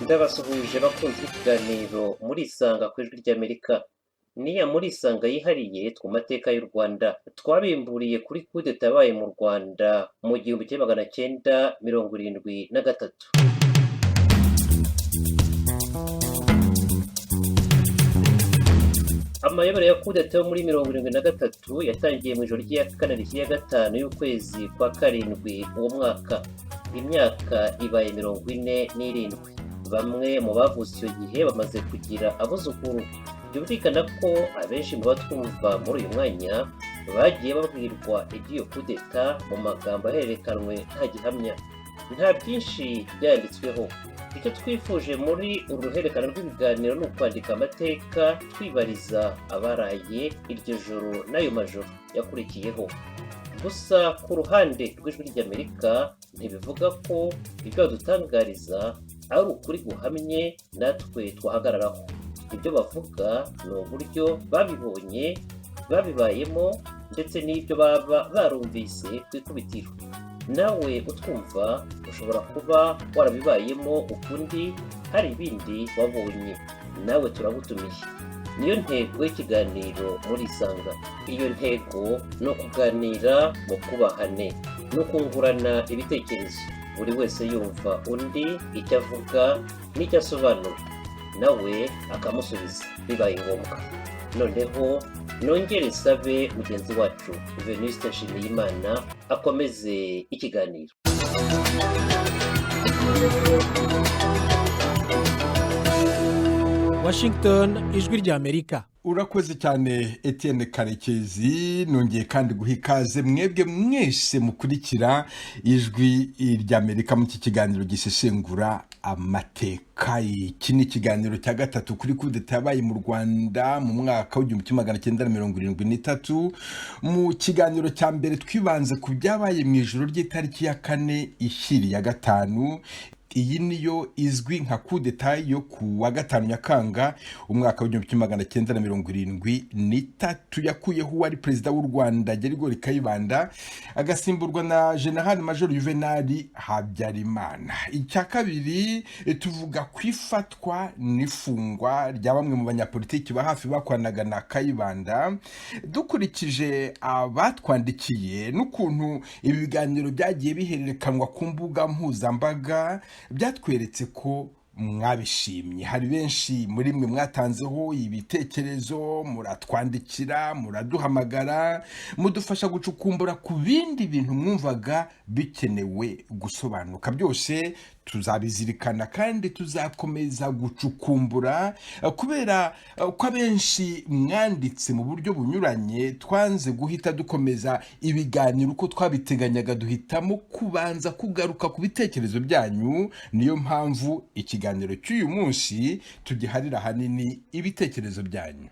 ndabasuhuje bakunze ikiganiro muri isanga ku ijwi ry'Amerika. Niya muri isanga yihariye ku mateka y'u Rwanda. Twabimburiye kuri Kudeta yabaye mu Rwanda mu 1973. Amayobera ya Kudeta yo muri 73 yatangiye mu ijoro ry'iya kane rishyira gatanu y'ukwezi kwa karindwi uwo mwaka. Imyaka ibaye 47. Bamwe mu bavutse icyo gihe bamaze kugira abuzukuru. Byumvikana ko abenshi mu batwumva muri uyu mwanya bagiye babwirwa iby'iyo Kudeta mu magambo ahererekanwe nta gihamya. Nta byinshi byanditsweho. Icyo twifuje muri uru ruhererekane rw'ibiganiro ni ukwandika amateka twibariza abaraye iryo joro n'ayo majoro yakurikiyeho. Gusa ku ruhande rw'ijwi ry'Amerika ntibivuga ko ibyo badutangariza ari ukuri guhamye natwe twahagararaho. Ibyo bavuga ni uburyo babibonye, babibayemo ndetse n'ibyo baba barumvise ku ikubitiro. Nawe utwumva ushobora kuba warabibayemo ukundi hari ibindi wabonye. Nawe turagutumiye. Niyo ntego y'ikiganiro muri isanga. Iyo ntego ni ukuganira mu kubahane, no kungurana ibitekerezo, buri wese yumva undi icyo avuga n'icyo asobanura, nawe akamusubiza bibaye ngombwa. Noneho nongere nsabe mugenzi wacu Venuste.com akomeze ikiganiro. Washington, ijwi ry'Amerika. Urakoze cyane Etienne Karekezi. Nongeye kandi guha ikaze mwebwe mwese mukurikira ijwi ry'Amerika mu iki kiganiro gisesengura amateka. Iki ni ikiganiro cya gatatu kuri Kudeta yabaye mu Rwanda mu mwaka w'1973. Mu kiganiro cya mbere twibanze ku byabaye mu ijoro ry'itariki ya 4 ishyiri ya gatanu. Iyi niyo izwi nka Kudeta yo ku wa 5 Nyakanga umwaka w'1973 yakuyeho wari perezida w'u Rwanda Gerigori Kayibanda agasimburwa na General Major Juvenal Habyarimana. Icya kabiri tuvuga ku ifatwa n'ifungwa rya bamwe mu banyapolitiki ba hafi bakwanaga na Kayibanda. Dukurikije abatwandikiye n'ukuntu ibi biganiro byagiye bihererekanwa ku mbuga mpuzambaga, byatweretse ko mwabishimye. Hari benshi muri mwe mwatanzeho ibitekerezo, muratwandikira, muraduhamagara, mudufasha gucukumbura ku bindi bintu mwumvaga bikenewe gusobanuka. Byose tuzabizirikana kandi tuzakomeza gucukumbura, kubera ko abenshi mwanditse mu buryo bunyuranye. Twanze guhita dukomeza ibiganiro uko twabiteganyaga, duhitamo kubanza kugaruka ku bitekerezo byanyu. Niyo mpamvu ikiganiro cy'uyu munsi tugiharira hanini ibitekerezo byanyu.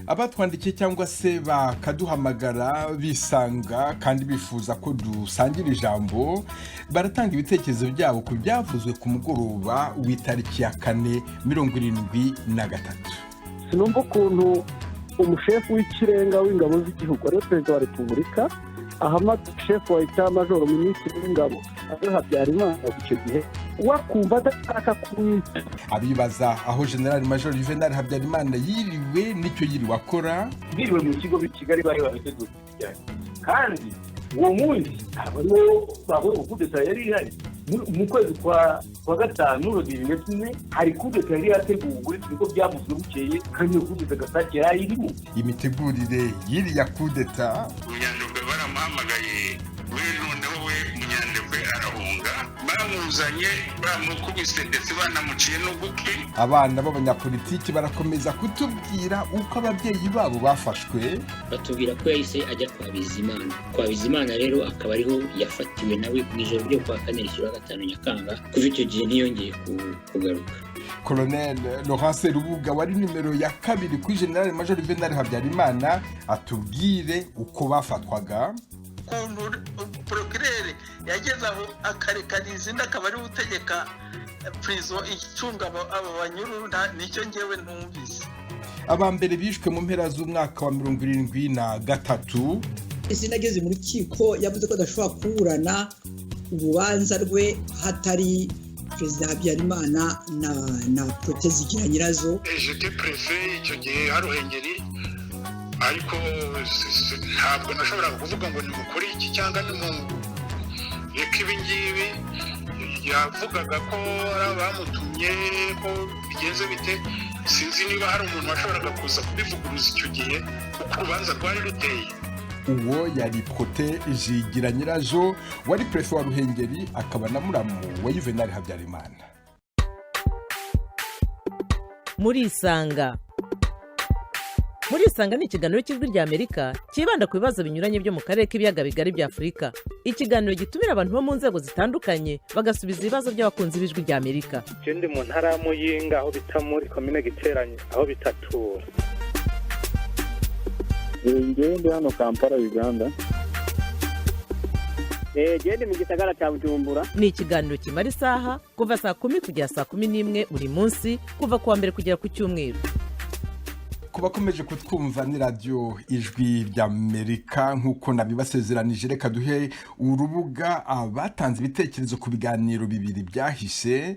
Abatwandikiye cyangwa se bakaduhamagara bisanga kandi bifuza ko dusangira ijambo, baratanga ibitekerezo byabo ku byavuzwe ku mugoroba w'itariki ya 4/73. Sinumva ukuntu umushefu w'ikirenga w'ingabo z'igihugu ari perezida wa Repubulika ahamagara shefu wa Etat Major Minisitiri w'ingabo Habyarimana icyo gihe wakumva adashaka kumwita. Abibaza aho General Major Juvenal Habyarimana yiriwe n'icyo yiriwe akora. Biriwe mu kigo Kigali bari babiteguye kandi uwo munsi abariho bavuye Kudeta yari ihari mu kwezi kwa gatanu 2021. Hari Kudeta yari yateguwe niko byavuzwe bukeye kandi Kudeta gasake yarimo. Imitegurire yiri ya Kudeta, Munyandekwe baramuhamagaye, noneho we Munyandekwe arahunga, bamuzanye bamukubise ndetse banamuciye n'ugutwi. Abana b'abanyapolitiki barakomeza kutubwira uko ababyeyi babo bafashwe. Batubwira ko yahise ajya kwa Bizimana rero akaba ariho yafatiwe nawe mu ijoro ryo kwa 4/5 Nyakanga. Kuva icyo gihe ntiyongeye kugaruka. Colonel Laurence Rubuga wari nimero ya 2 kuri General Major Juvenal Habyarimana atubwire uko bafatwaga. Procureur yageze aho akarekaniza inda akaba ari utegeka prison icunga abo banyuru. Nicyo ngewe ntumvise. Abambere bishwe mu mpera z'umwaka wa 73 sinageze mu rukiko yavuze ko adashobora kuburana urubanza rwe hatari perezida Habyarimana na protezi igira nyirazo. J'étais préfet icyo gihe haruhengeri, ariko ntabwo nashobora kuvuga ngo nimukore iki cyangwa reka ibi ngibi. Yavugaga ko ari abamutumye ko bigenze bite, sinzi niba hari umuntu washoboraga kuza kubivuguruza icyo gihe kuko urubanza rwari ruteye. Uwo yari protezi igira nyirazo wari prefe wa Ruhengeri akaba na muramu wa Juvenal Habyarimana. Muri Isanga ni ikiganiro cy'Ijwi ry'Amerika kibanda ku bibazo binyuranye byo mu karere k'ibiyaga bigari bya Afurika. Ikiganiro gitumira abantu bo mu nzego zitandukanye bagasubiza ibibazo by'abakunzi b'Ijwi ry'Amerika. Ndi mu ntara ya Muyinga aho bita muri komine Giteranye aho bitatura. Ndi hano Kampala Uganda. Ndi mu gisagara cya Bujumbura. Ni ikiganiro kimara isaha kuva saa 10 kugera saa 11 buri munsi kuva kuwa mbere kugera ku cyumweru. Kuba komeje kutwumva ni radio Ijwi ry'Amerika nkuko nabibasezeranije, reka duhe urubuga abatanze ibitekerezo ku biganiro bibiri byahise.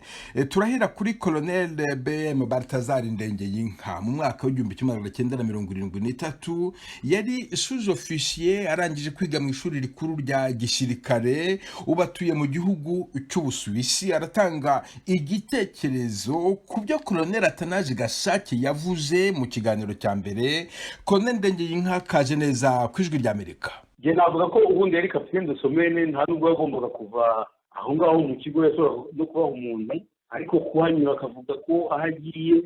Turahera kuri Colonel BM Balthazar Ndengeyinka mu mwaka w'1973 yari sous-officier arangije kwiga mu ishuri rikuru rya gisirikare, ubatuye mu gihugu cy'Ubusuwisi. Aratanga igitekerezo ku byo Colonel Atanaje Gashake yavuze mu kiganiro cya mbere. Colonel Ndengeyinka kaje neza ku Ijwi ry'Amerika. Je navuga ko ubundi yari kapiteni de somene, nta nubwo yagombaga kuva aho ngaho mu kigo, yashobora no kuba umuntu, ariko kuhanyura akavuga ko ahagiye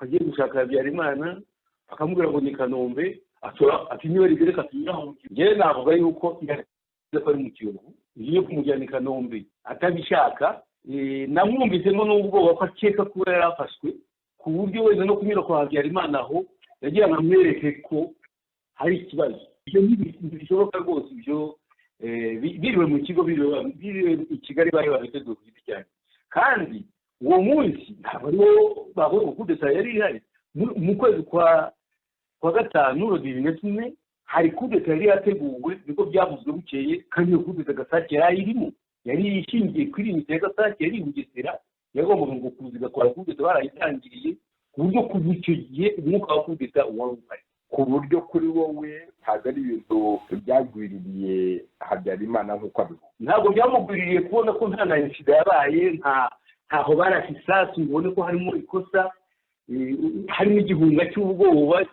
gushaka Habyarimana akamubwira ngo ni Kanombe, ati niba rigereka tunyuraho mu kigo. Je navuga yuko ari mu Kiyovu iyo kumujyana i Kanombe atabishaka, namwumvisemo n'ubwoba ko akeka kuba yarafashwe, ku buryo wenda no kunyura kwa Habyarimana aho yagira ngo amwereke ko hari ikibazo. Ibyo ntibishoboka rwose. Ibyo biriwe mu kigo, biriwe i Kigali, bari babiteguye ku giti cyane. Kandi uwo munsi ntabwo ariwo bavuye ku Kudeta yari ihari. Mu kwezi kwa gatanu rodivine hari Kudeta yari yateguwe, niko byavuzwe bukeye, kandi iyo Kudeta Gasake yari irimo, yari ishingiye kuri imiti ya Gasake yari i Bugesera, yagombaga ngo kuziga kwa Kudeta barayitangiriye, ku buryo kuva icyo gihe umwuka wa Kudeta wari uhari. Ku buryo kuri wowe ntabwo ari ibintu byagwiririye Habyarimana nk'uko abivuga? Ntabwo byamugwiririye kubona ko nta na insida yabaye, ntaho barasa isasu ngo ubone ko harimo ikosa, harimo igihunga cy'ubwoba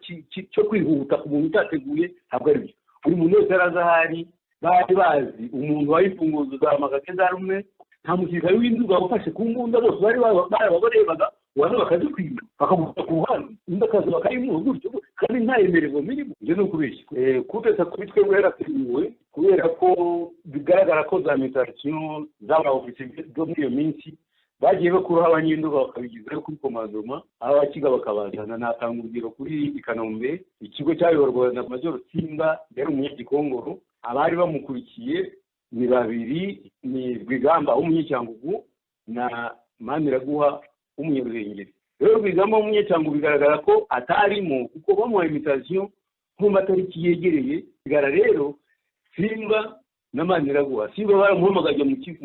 cyo kwihuta ku muntu utateguye. Ntabwo ari byo. Buri muntu wese araza ahari, bari bazi umuntu wayifunguza za magazine za rumwe, nta musirikare w'induga wafashe ku mbunda, bose bari barebaga wana bakazikwiba bakaguta ku ruhande, undi akaza bakayimuha gutyo, kandi ntayemererwa mirimo. Ibyo ni ukubeshya. Kudeta kuri twebwe yarateguwe kubera ko bigaragara ko za mutation z'abaofisiye zo muri iyo minsi bagiye bakuraho abanyenduga bakabigizayo kuri komandoma, abakiga bakabazana. Natanga urugero kuri i Kanombe, ikigo cyayoborwaga na Major Simba yari umunyagikongoro, abari bamukurikiye ni babiri, ni Rwigamba w'umunyacyangugu na Maniraguha w'umunyaruhengeri. Rero Rwigamba w'umunyacyangugu bigaragara ko atarimo kuko bamuhaye invitation mu matariki yegereye. Bigara rero Simba na Maniraguha, Simba baramuhamagaje muri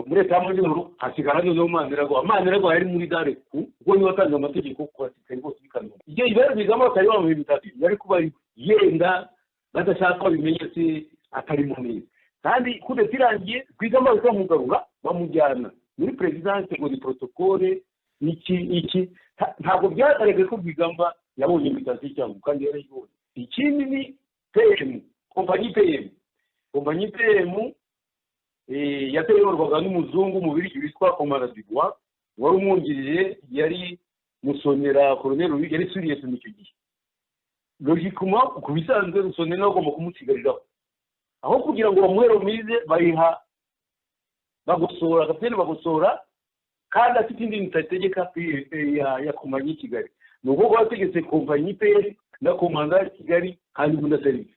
leta y'amajyaruguru, hasigara noneho Maniraguha yari muri dare kuko niwe watanze amategeko ku basirikare bose b'i Kanombe. Igihe ibara Rwigamba batari bamuha invitation, yari kuba yenda badashaka ibimenyetso atarimo neza. Kandi Kudeta irangiye Rwigamba bakamugarura bamujyana muri presidence ngo ni protocole iki ntabwo byagaragaye ko Rwigamba yabonye invitation cyangwa kandi yarayibonye. Ikindi ni PM, kompanyi PM yateyorwaga n'umuzungu mu Birigi witwa Omar Digwa, wari umwungirije yari Musonera Colonel, yari suriye mu icyo gihe. Logiquement ku bisanzwe Musonera agomba kumusigariraho, aho kugira ngo bamuhere mize bayiha bagosora, kapiteni bagosora, kandi afite indi nitategeka ya kompanyi i Kigali. Nuko bategetse kompanyi PR na komanda ya Kigali kandi bunda service.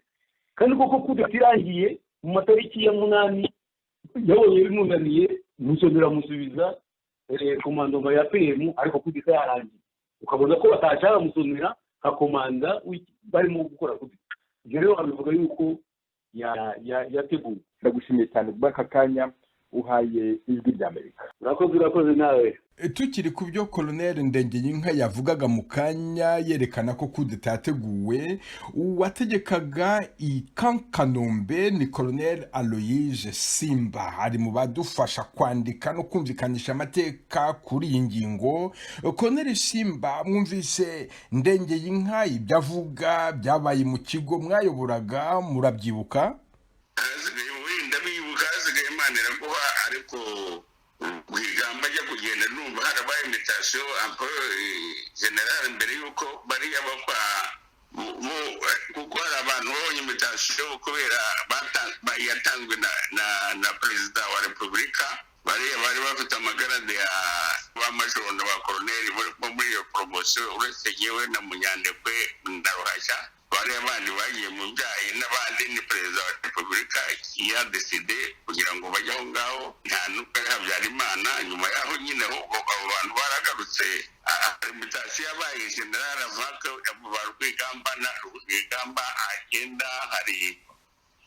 Kandi koko Kudeta irangiye mu matariki ya 8 yabonye bimunaniye, Musonera musubiza komandoma ya PM, ariko Kudeta yarangiye. Ukabona ko batashaka Musonera nka komanda barimo gukora kudeta. Ibyo rero abivuga yuko yateguwe. Ndagushimiye cyane bw'aka kanya uhaye ijwi ry'Amerika. Urakoze nawe. Tukiri ku byo Colonel Ndengeyinka yavugaga mu kanya yerekana ko kudeta yateguwe, uwategekaga i Kanombe ni Colonel Aloyse Simba, ari mu badufasha kwandika no kumvikanisha amateka kuri iyi ngingo. Colonel Simba, mwumvise Ndengeyinka ibyo avuga byabaye mu kigo mwayoboraga, murabyibuka? Ndabibuka hasigaye Imana kuba ariko kwigamba ajya kugenda numva harabaye invitation apo general mbere yuko bariya bakwa kuko hari abantu babonye invitation kubera yatanzwe na perezida wa repubulika. Bariya bari bafite amagarade ya b'amajoro na ba koroneri bo muri iyo promotion, uretse yewe na Munyandekwe na Ruhashya. Bariya bandi bagiye mu byayi n'abandi ni perezida wa repubulika ya decide kugira ngo bajye aho ngaho, nta n'ubwo Habyarimana. Nyuma yaho nyine abo bantu baragarutse, invitation yabaye general avaka ba Rwigamba agenda, hari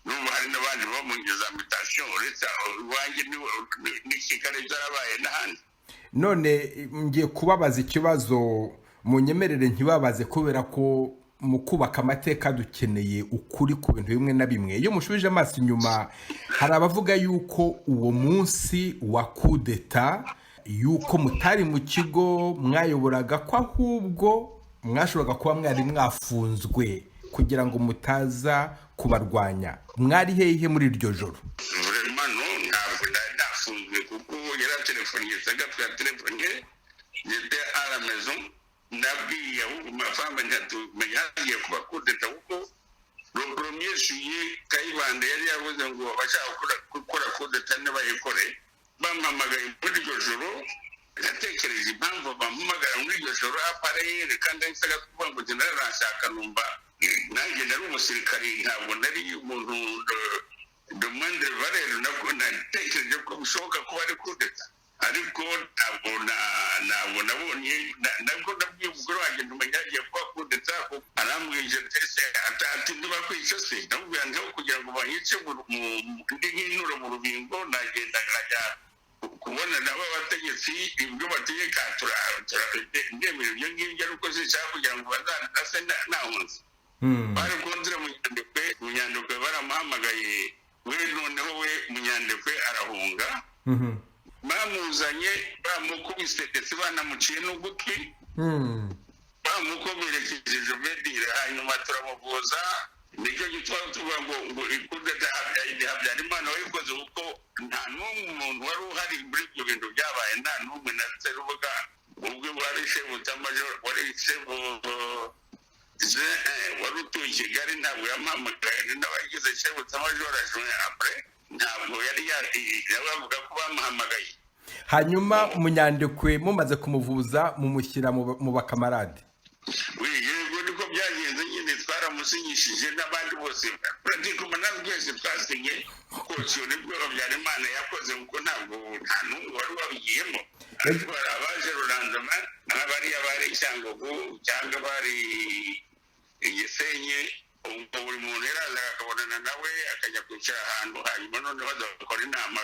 n'abandi bamunyuza invitation uretse iwanjye ni Kigali byarabaye n'ahandi. None ngiye kubabaza ikibazo, munyemerere ntibabaze kubera ko mu kubaka amateka dukeneye ukuri ku bintu bimwe na bimwe. Iyo mushubije amaso inyuma, hari abavuga yuko uwo munsi wa kudeta yuko mutari mu kigo mwayoboraga, ko ahubwo mwashoboraga kuba mwari mwafunzwe kugira ngo mutaza kubarwanya. Mwari hehe muri iryo joro? Ntabwo nafunzwe kuko yaratelefoniye Sagatwa yatelefoniye j'étais à la maison. Nabwiye ahubwo mafamba ntatumenya yagiye kuba kudeta kuko le premier juillet Kayibanda yari yavuze ngo bashaka gukora kudeta n'abayikore. Bampamagaye muri iryo joro, natekereje impamvu bampamagara muri iryo joro apareye kandi nsaga kuvuga ngo general arashaka numva nanjye nari umusirikari, ntabwo nari umuntu de moindre valeur. Nabwo natekereje ko bishoboka kuba ari kudeta, ariko ntabwo nabonye. Nabwo nabwiye umugore wanjye ntumenya yagiye kuba kudeta, arambwije tese atati ndiba kwica se. Ndamubwira ngo kugira ngo banyice ndi nk'intura mu rubingo, nagenda nkajya kubona nabo abategetsi ibyo bategeka ndemera ibyo ngibyo, ariko sinshaka kugira ngo bazanase nahunze. Bari konzira Munyandekwe baramuhamagaye, we noneho we Munyandekwe arahunga. Bamuzanye bamukubise ndetse banamuciye n'ugutwi, bamukomerekeje medire, hanyuma turamuvuza. Nicyo gituma tuvuga ngo ikudeta Habyarimana wayikoze kuko nta n'umuntu wari uhari muri ibyo bintu byabaye, nta n'umwe na Serubuga ubwo wari shebutamajoro wari utuye i Kigali, ntabwo yamuhamagaye n'abagize shebutamajoro ajuye apre, ntabwo yari bavuga ko bamuhamagaye. Hanyuma Munyandekwe mumaze kumuvuza mumushyira mu bakamarade? Yego niko byagenze nyine, twaramusinyishije n'abandi bose pratikuma twese twasinye kosiyo nibwo Habyarimana yakoze, kuko ntabwo nta n'umwe wari wabigiyemo. Ariko hari abaje Rwanda, abariya bari Cyangugu cyangwa bari Gisenyi, buri muntu yaraza akabonana nawe akajya kwicara ahantu, hanyuma noneho bagakora inama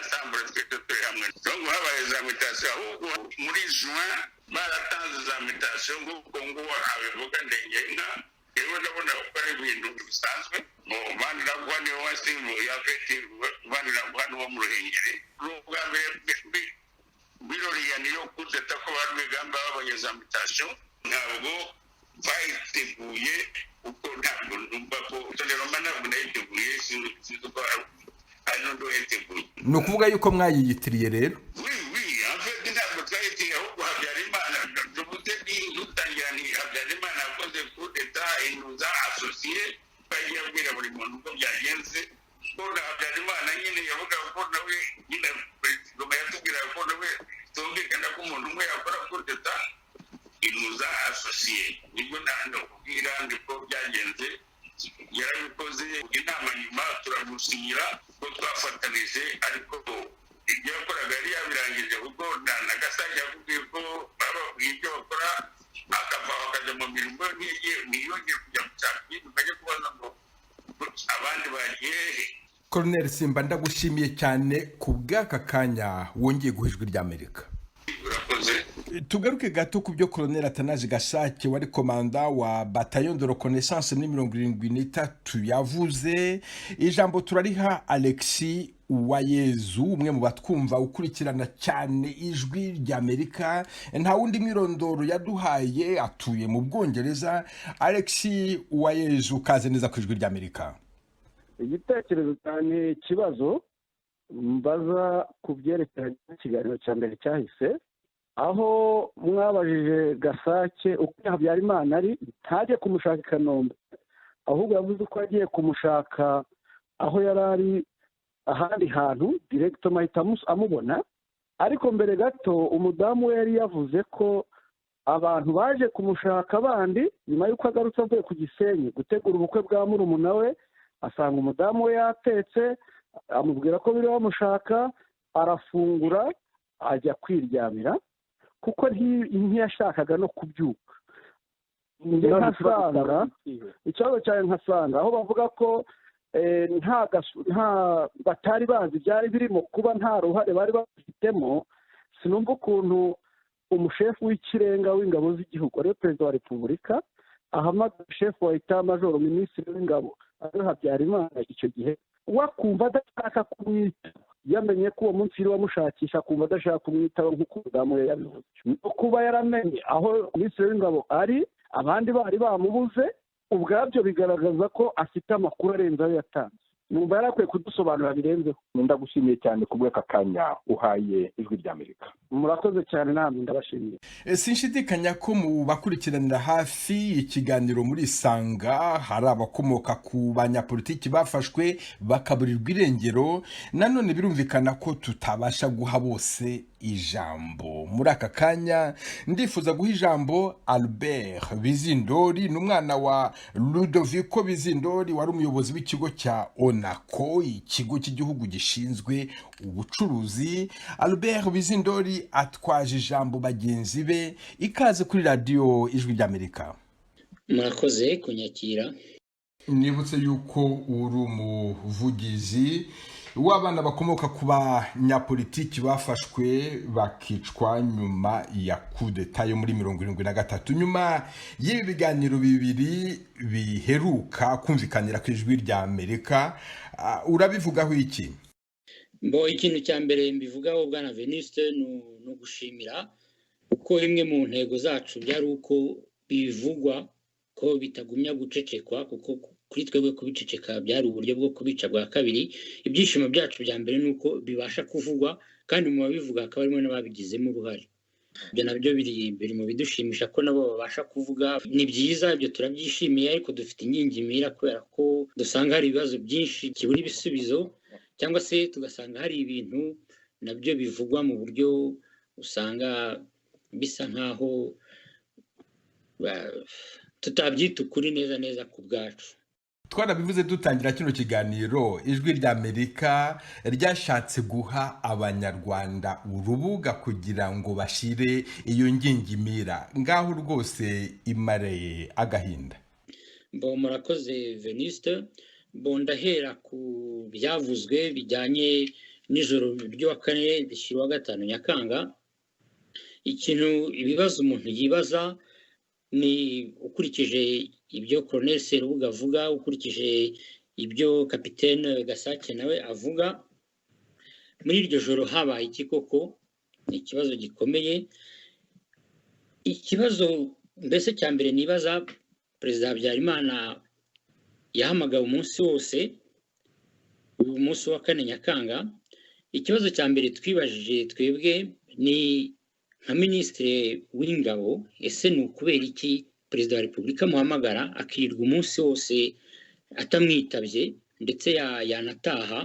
asambura twese turi hamwe. Ngo habaye za mutation, ahubwo muri juin baratanze za mutation nk'uko nguwo abivuga Ndengeyinka. Yewe ndabona ko ari ibintu bisanzwe. Baniragwa niwe wasimbuye afite Baniragwa n'uwo mu Ruhengeri. Ubwa mbere biroriya niyo kudeta ko Rwigamba babonye za mutation, ntabwo bayiteguye kuko ntabwo numva ko Toleroma ntabwo nayiteguye, sinzi ko ari n'undi wayiteguye. Ni ukuvuga yuko mwayiyitiriye rero? Afite ntabwo twayitiriye, ahubwo Habyarimana dutangira ni Habyarimana yakoze kudeta, inuza asosiye bagiye abwira buri muntu uko byagenze. Ko Habyarimana nyine yavuga ko nawe nyine perezida yatubwira ko nawe tumvikana ko umuntu umwe yakora kudeta, inuza asosiye. Nibwo ndakubwira ndiko byagenze, yarabikoze inama nyuma turamusinyira ko twafatanije, ariko ibyo yakoraga yari yabirangije kuko nagasajya akubwiye ko bababwiye ibyo bakora akava akajya mu mirimo yongeye kujya mu cyaro ukajya kubona ngo abandi bagiye hehe. Colonel Simba ndagushimiye cyane ku bw'aka kanya wongeye guha Ijwi ry'Amerika. Tugaruke gato ku byo Colonel Atanaje Gasake wari komanda wa Bataillon de Reconnaissance muri 73 yavuze. Ijambo turariha Alexis Uwayezu, umwe mu batwumva ukurikirana cyane Ijwi ry'Amerika. Nta wundi mwirondoro yaduhaye, atuye mu Bwongereza. Alexis Uwayezu, kaze neza ku Ijwi ry'Amerika. Igitekerezo cyane kibazo mbaza ku byerekeranye n'ikiganiro cya mbere cyahise, aho mwabajije Gasake uko Habyarimana ari ntajye kumushaka i Kanombe, ahubwo yavuze ko agiye kumushaka aho yari ari ahandi hantu directement ahita amubona. Ariko mbere gato umudamu we yari yavuze ko abantu baje kumushaka bandi nyuma y'uko agarutse avuye ku Gisenyi gutegura ubukwe bwa murumuna we, asanga umudamu we yatetse, amubwira ko biri bamushaka, arafungura ajya kwiryamira kuko ntiyashakaga no kubyuka. Nkasanga ikibazo cyawe, nkasanga aho bavuga ko batari bazi byari birimo kuba nta ruhare bari bafitemo, sinumva ukuntu umushefu w'ikirenga w'ingabo z'igihugu ariwe perezida wa repubulika ahamagara shefu wa eta majoro minisitiri w'ingabo ariwe Habyarimana icyo gihe, wakumva adashaka kumwita, yamenye ko uwo munsi yari wamushakisha akumva adashaka kumwitaho nk'uko umudamu we yabivuze. No kuba yaramenye aho minisitiri w'ingabo ari abandi bari bamubuze, ubwabyo bigaragaza ko afite amakuru arenze ayo yatanze. Numva yarakwiye kudusobanurira birenzeho. Ndagushimiye cyane ku bw'aka kanya uhaye Ijwi ry'Amerika. Murakoze cyane, namwe ndabashimiye. Sinshidikanya ko mu bakurikiranira hafi ikiganiro muri Sanga hari abakomoka ku banyapolitiki bafashwe bakaburirwa irengero. Nanone birumvikana ko tutabasha guha bose ijambo. Muri aka kanya ndifuza guha ijambo Albert Bizindori, n'umwana wa Ludovico Bizindori wari umuyobozi w'ikigo cya ONACO, ikigo cy'igihugu gishinzwe ubucuruzi. Albert Bizindori atwaje ijambo bagenzi be. Ikaze kuri radio Ijwi ry'Amerika. Murakoze kunyakira. Nibutse yuko uri umuvugizi w'abana bakomoka ku banyapolitiki bafashwe bakicwa nyuma ya Kudeta yo muri 73. Nyuma y'ibi biganiro bibiri biheruka kumvikanira ku Ijwi ry'Amerika, urabivugaho iki? Ikintu cya mbere mbivugaho bwana Venuste no gushimira uko imwe mu ntego zacu byari uko bivugwa ko bitagumya gucecekwa, kuko kuri twebwe kubiceceka byari uburyo bwo kubica bwa kabiri. Ibyishimo byacu bya mbere nuko bibasha kuvugwa kandi mu babivuga akaba arimo n'ababigizemo uruhare. Ibyo nabyo biri mu bidushimisha ko nabo babasha kuvuga. Ni byiza, ibyo turabyishimiye, ariko dufite ingingimira kubera ko dusanga hari ibibazo byinshi kibura ibisubizo, cyangwa se tugasanga hari ibintu nabyo bivugwa mu buryo usanga bisa nkaho tutabyita ukuri neza ku bwacu. Twarabivuze dutangira kino kiganiro, Ijwi ry'Amerika ryashatse guha abanyarwanda urubuga kugira ngo bashire iyo ngingimira. Ngaho rwose imareye agahinda. Murakoze Venuste. Ndahera ku byavuzwe bijyanye n'ijoro ry'uwa kane rishyira uwa gatanu Nyakanga. Ibibazo umuntu yibaza ni ukurikije ibyo Colonel Serubuga avuga, ukurikije ibyo Kapitene Gasake nawe avuga, muri iryo joro habaye iki koko? Ni ikibazo gikomeye. Ikibazo mbese cya mbere nibaza, Perezida Habyarimana yahamagawe umunsi wose, uyu munsi wa kane Nyakanga. Ikibazo cya mbere twibajije twebwe ni nka Minisitiri w'Ingabo, ese ni ukubera iki Perezida wa Repubulika muhamagara akirirwa umunsi wose atamwitabye, ndetse yanataha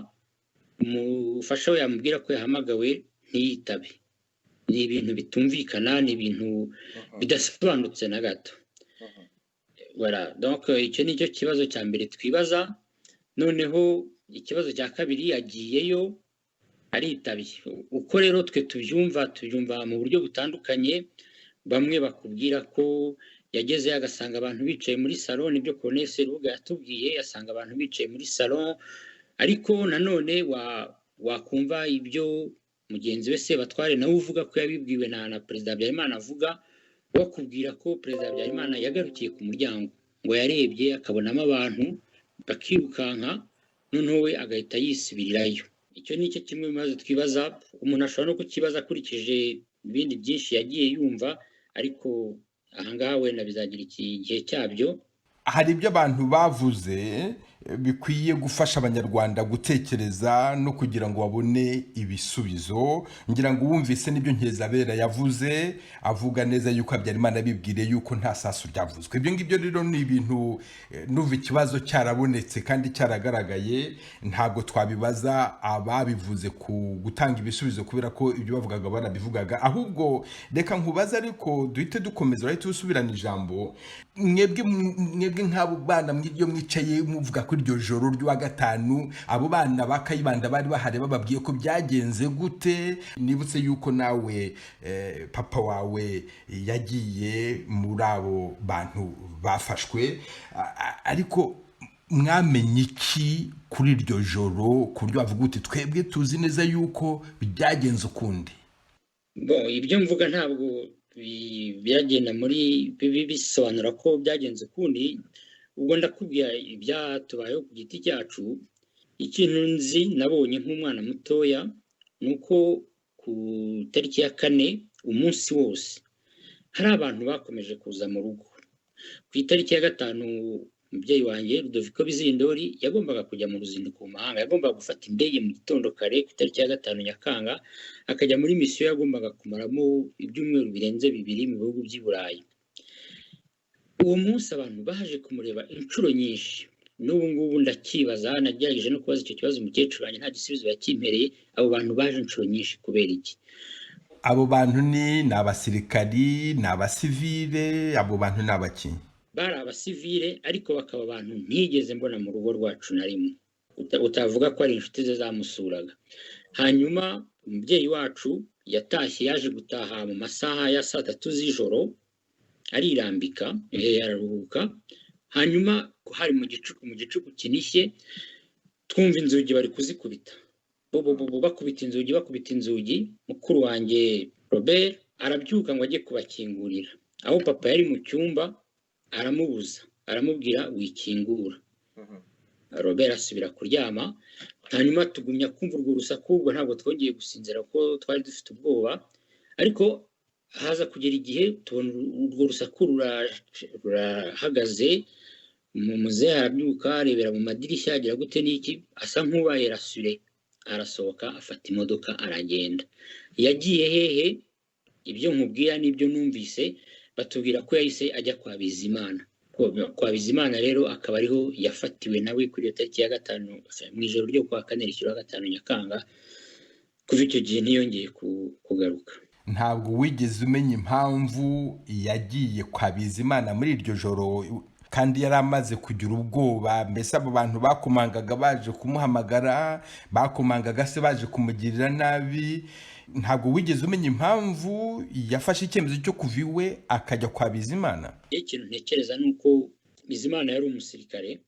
umufasha we yamubwira ko yahamagawe ntiyitabe? Ni ibintu bitumvikana, ni ibintu bidasobanutse na gato. Donc icyo ni cyo kibazo cya mbere twibaza. Noneho ikibazo cya kabiri, yagiyeyo aritabye. Uko rero twe tubyumva mu buryo butandukanye. Bamwe bakubwira ko yagezeyo agasanga abantu bicaye muri salon, nibyo Colonel Serubuga yatubwiye, asanga abantu bicaye muri salon, ariko nanone wakumva ibyo mugenzi we Sebatware nawe uvuga ko yabibwiwe na Perezida Habyarimana avuga, bakubwira ko Perezida Habyarimana yagarukiye ku muryango ngo yarebye akabonamo abantu bakirukanka, noneho we agahita yisubirirayo. Icyo ni cyo kimwe mu bibazo twibaza, umuntu ashobora no kukibaza akurikije ibindi byinshi yagiye yumva, ariko ahangaha wenda bizagira igihe cyabyo. Hari ibyo abantu bavuze bikwiye gufasha abanyarwanda gutekereza no kugira ngo babone ibisubizo. Ngira ngo wumvise n'ibyo Nkezabera yavuze, avuga neza yuko Habyarimana bibwire yuko nta sasu ryavuzwe. Ibyo ngibyo rero ni ibintu nuva ikibazo cyarabonetse kandi cyaragaragaye, ntabwo twabibaza ababivuze ku gutanga ibisubizo kubera ko ibyo bavugaga banabivugaga. Ahubwo reka nkubaza, ariko duhite dukomeza urahita usubirana ijambo. Mwebwe nk'abo bana iyo mwicaye muvuga ko iryo joro ry'uwa gatanu abo bana ba Kayibanda bari bahari, bababwiye ko byagenze gute? Nibutse yuko nawe papa wawe yagiye muri abo bantu bafashwe, ariko mwamenye iki kuri iryo joro ku buryo bavuga uti twebwe tuzi neza yuko byagenze ukundi? Ibyo mvuga ntabwo byagenda muri bisobanura ko byagenze ukundi. Ubwo ndakubwira ibyatubayeho ku giti cyacu. Ikintu nzi nabonye nk'umwana mutoya ni uko ku itariki ya 4 umunsi wose hari abantu bakomeje kuza mu rugo. Ku itariki ya 5 umubyeyi wanjye Rudoviko Bizindori yagombaga kujya mu ruzinduko mu mahanga, yagombaga gufata indege mu gitondo kare ku itariki ya 5 Nyakanga akajya muri misiyo yagombaga kumaramo ibyumweru birenze 2 mu bihugu by'i Burayi. Uwo munsi abantu baje kumureba inshuro nyinshi. N'ubu ngubu ndakibaza, nagerageje no kubaza icyo kibazo umukecuru wanjye nta gisubizo yakimpereye. Abo bantu baje inshuro nyinshi kubera iki? Abo bantu ni abasirikari, ni abasivile, abo bantu ni abaki? Bari abasivile, ariko bakaba abantu ntigeze mbona mu rugo rwacu na rimwe. Utavuga ko ari inshuti ze zamusuraga. Hanyuma umubyeyi wacu yatashye, yaje gutaha mu masaha ya 3 z'ijoro, arirambika, araruhuka. Hanyuma hari mu gicuku kinishye, twumva inzugi bari kuzikubita, bakubita inzugi. Mukuru wanjye Robert arabyuka ngo ajye kubakingurira. Aho papa yari mu cyumba aramubuza, aramubwira wikingura. Robert asubira kuryama. Hanyuma tugumya kumva urwo rusaku, ubwo ntabwo twongeye gusinzira ko twari dufite ubwoba. Ariko haza kugera igihe tubona urwo rusaku rurahagaze. Muzehe arabyuka, arebera mu madirishya, agira gute n'iki, asa nk'ubaye rasure, arasohoka afata imodoka aragenda. Yagiye hehe? Ibyo nkubwira n'ibyo numvise, batubwira ko yahise ajya kwa Bizimana. Kwa Bizimana rero akaba ariho yafatiwe nawe kuri iyo tariki ya 5 mu ijoro ryo kwa 4 rishyira 5 Nyakanga. Kuva icyo gihe ntiyongeye kugaruka. Ntabwo wigeze umenya impamvu yagiye kwa Bizimana muri iryo joro, kandi yari amaze kugira ubwoba? Mbese abo bantu bakomangaga baje kumuhamagara, bakomangaga se baje kumugirira nabi? Ntabwo wigeze umenya impamvu yafashe icyemezo cyo kuva iwe akajya kwa Bizimana? Ikintu ntekereza ni uko Bizimana yari umusirikare,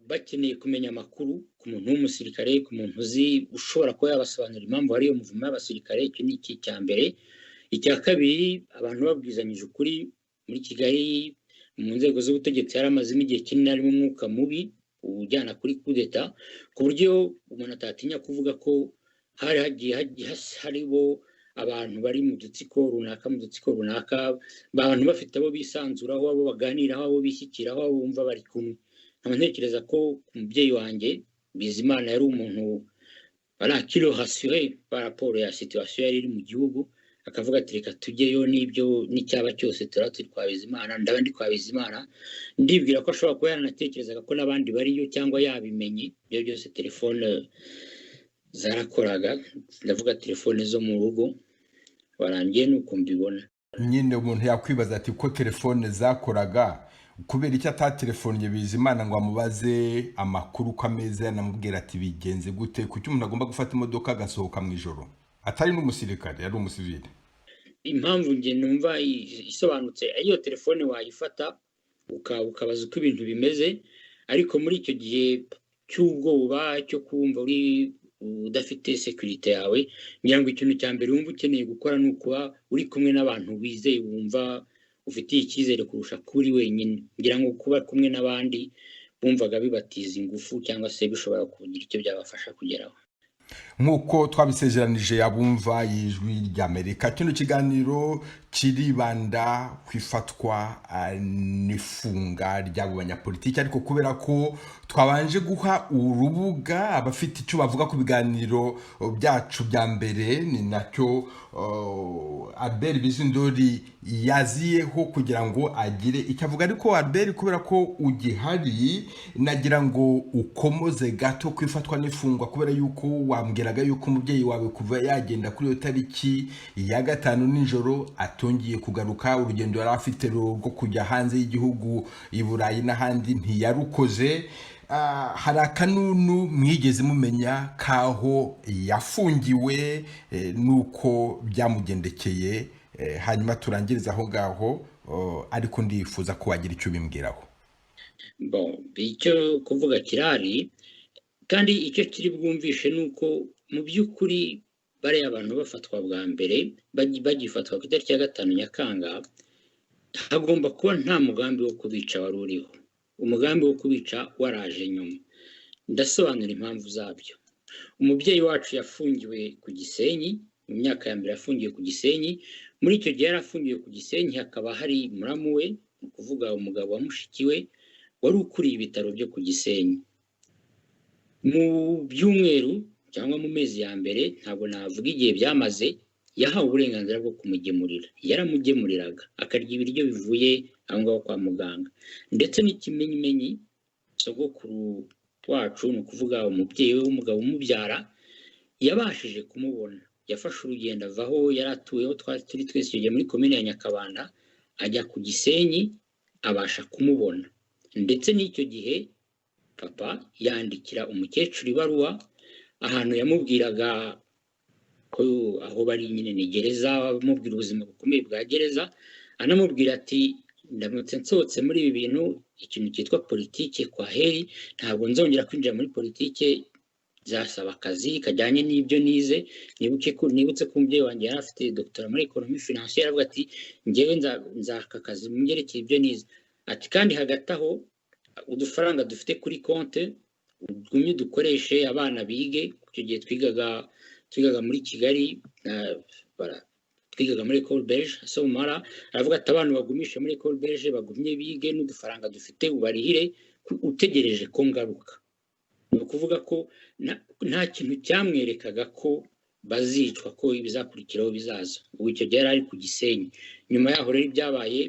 bakeneye kumenya amakuru ku muntu w'umusirikare, ku muntu uzi ushobora kuba yabasobanurira impamvu hari iyo muvumo y'abasirikare. Icyo ni iki cya mbere. Icya kabiri, abantu babwizanyije ukuri muri Kigali mu nzego z'ubutegetsi yari amazemo igihe kinini arimo umwuka mubi ujyana kuri Kudeta, ku buryo umuntu atatinya kuvuga ko hari hagiye hariho abantu bari mu dutsiko runaka, abantu bafite abo bisanzuraho, abo baganiraho, abo bishyikiraho, abo bumva bari kumwe. Ntekereza ko umubyeyi wanjye Bizimana yari umuntu barakiro rassuré par rapport ya situation yari iri mu gihugu, akavuga ati reka tujyeyo n'ibyo n'icyaba cyose turi kwa Bizimana. Ndaba ndi kwa Bizimana, ndibwira ko ashobora kuba yaranatekerezaga ko n'abandi bariyo cyangwa yabimenye. Ibyo byose telefone zarakoraga, ndavuga telefone zo mu rugo, warangiye nuko mbibona. Nyine umuntu yakwibaza ati ko telefone zakoraga, kubera icyo atatelefonnye Bizimana ngo amubaze amakuru ko ameze, anamubwira ati bigenze gute? Kuki umuntu agomba gufata imodoka agasohoka mu ijoro? Atari n'umusirikare, yari umusivile. impamvu nge numva isobanutse iyo telefone wayifata ukabaza uko ibintu bimeze, ariko muri icyo gihe cy'ubwoba cyo kumva uri udafite security yawe, ngira ngo ikintu cya mbere wumva ukeneye gukora ni ukuba uri kumwe n'abantu wizeye, wumva ufitiye icyizere kurusha kuri wenyine. Ngira ngo kuba kumwe n'abandi bumvaga bibatiza ingufu cyangwa se bishobora kugira icyo byabafasha kugeraho. nk'uko twabisezeranije abumva y'ijwi ry'Amerika, kino kiganiro kiribanda ku ifatwa n'ifunga ry'abo banyapolitiki, ariko kubera ko twabanje guha urubuga abafite icyo bavuga ku biganiro byacu bya mbere, ni nacyo Albert Bizindori yaziyeho kugira ngo agire icyo avuga. Ariko Albert, kubera ko ugihari, nagira ngo ukomoze gato ku ifatwa n'ifungwa, kubera yuko wambwiraga yuko umubyeyi wawe kuva yagenda kuri iyo tariki ya 5 nijoro atongeye kugaruka, urugendo yari afite rwo kujya hanze y'igihugu i Burayi n'ahandi ntiyarukoze. Hari akanunu mwigeze mumenya kaho yafungiwe nuko byamugendekeye, hanyuma turangiriza aho ngaho, ariko ndifuza ko wagira icyo bimbwiraho. Icyo kuvuga kirari, kandi icyo kiri bwumvishe nuko mu by'ukuri bariya abantu bafatwa bwa mbere bagifatwa ku itariki ya 5 Nyakanga, hagomba kuba nta mugambi wo kubica wari uriho. Umugambi wo kubica waraje nyuma. Ndasobanura impamvu zabyo. Umubyeyi wacu yafungiwe ku Gisenyi, mu myaka ya mbere yafungiwe ku Gisenyi. Muri icyo gihe yarafungiwe ku Gisenyi, hakaba hari muramu we, ni ukuvuga umugabo wa mushiki we, wari ukuriye ibitaro byo ku Gisenyi. Mu byumweru cyangwa mu mezi ya mbere, ntabwo navuga igihe byamaze, yahawe uburenganzira bwo kumugemurira. Yaramugemuriraga akarya ibiryo bivuye aho ngaho kwa muganga. Ndetse n'ikimenyimenyi sogokuru wacu, ni ukuvuga umubyeyi we w'umugabo umubyara, yabashije kumubona. Yafashe urugendo ava aho yari atuyeho, turi twese icyo gihe muri komine ya Nyakabanda, ajya ku Gisenyi, abasha kumubona. Ndetse n'icyo gihe papa yandikira umukecuru ibaruwa ahantu yamubwiraga ko aho bari nyine ni gereza, amubwira ubuzima bukomeye bwa gereza, anamubwira ati ndamutse nsohotse muri ibi bintu, ikintu cyitwa politike kwa heri, ntabwo nzongera kwinjira muri politike, zasaba akazi kajyanye n'ibyo nize. Nibutse ko umubyeyi wanjye yari afite doctorat muri economie financière, avuga ati njyewe nzaka akazi mu byerekeye ibyo nize. Ati kandi hagati aho udufaranga dufite kuri konte ugumye dukoreshe abana bige. Icyo gihe twigaga muri Kigali, twigaga muri École Belge Somara. Aravuga ati abantu bagumishe muri École Belge bagumye bige, n'udufaranga dufite ubarihire utegereje ko ngaruka. Ni ukuvuga ko nta kintu cyamwerekaga ko bazicwa, ko ibizakurikiraho bizaza. Ubu icyo gihe yari ari ku Gisenyi. Nyuma yaho rero ibyabaye,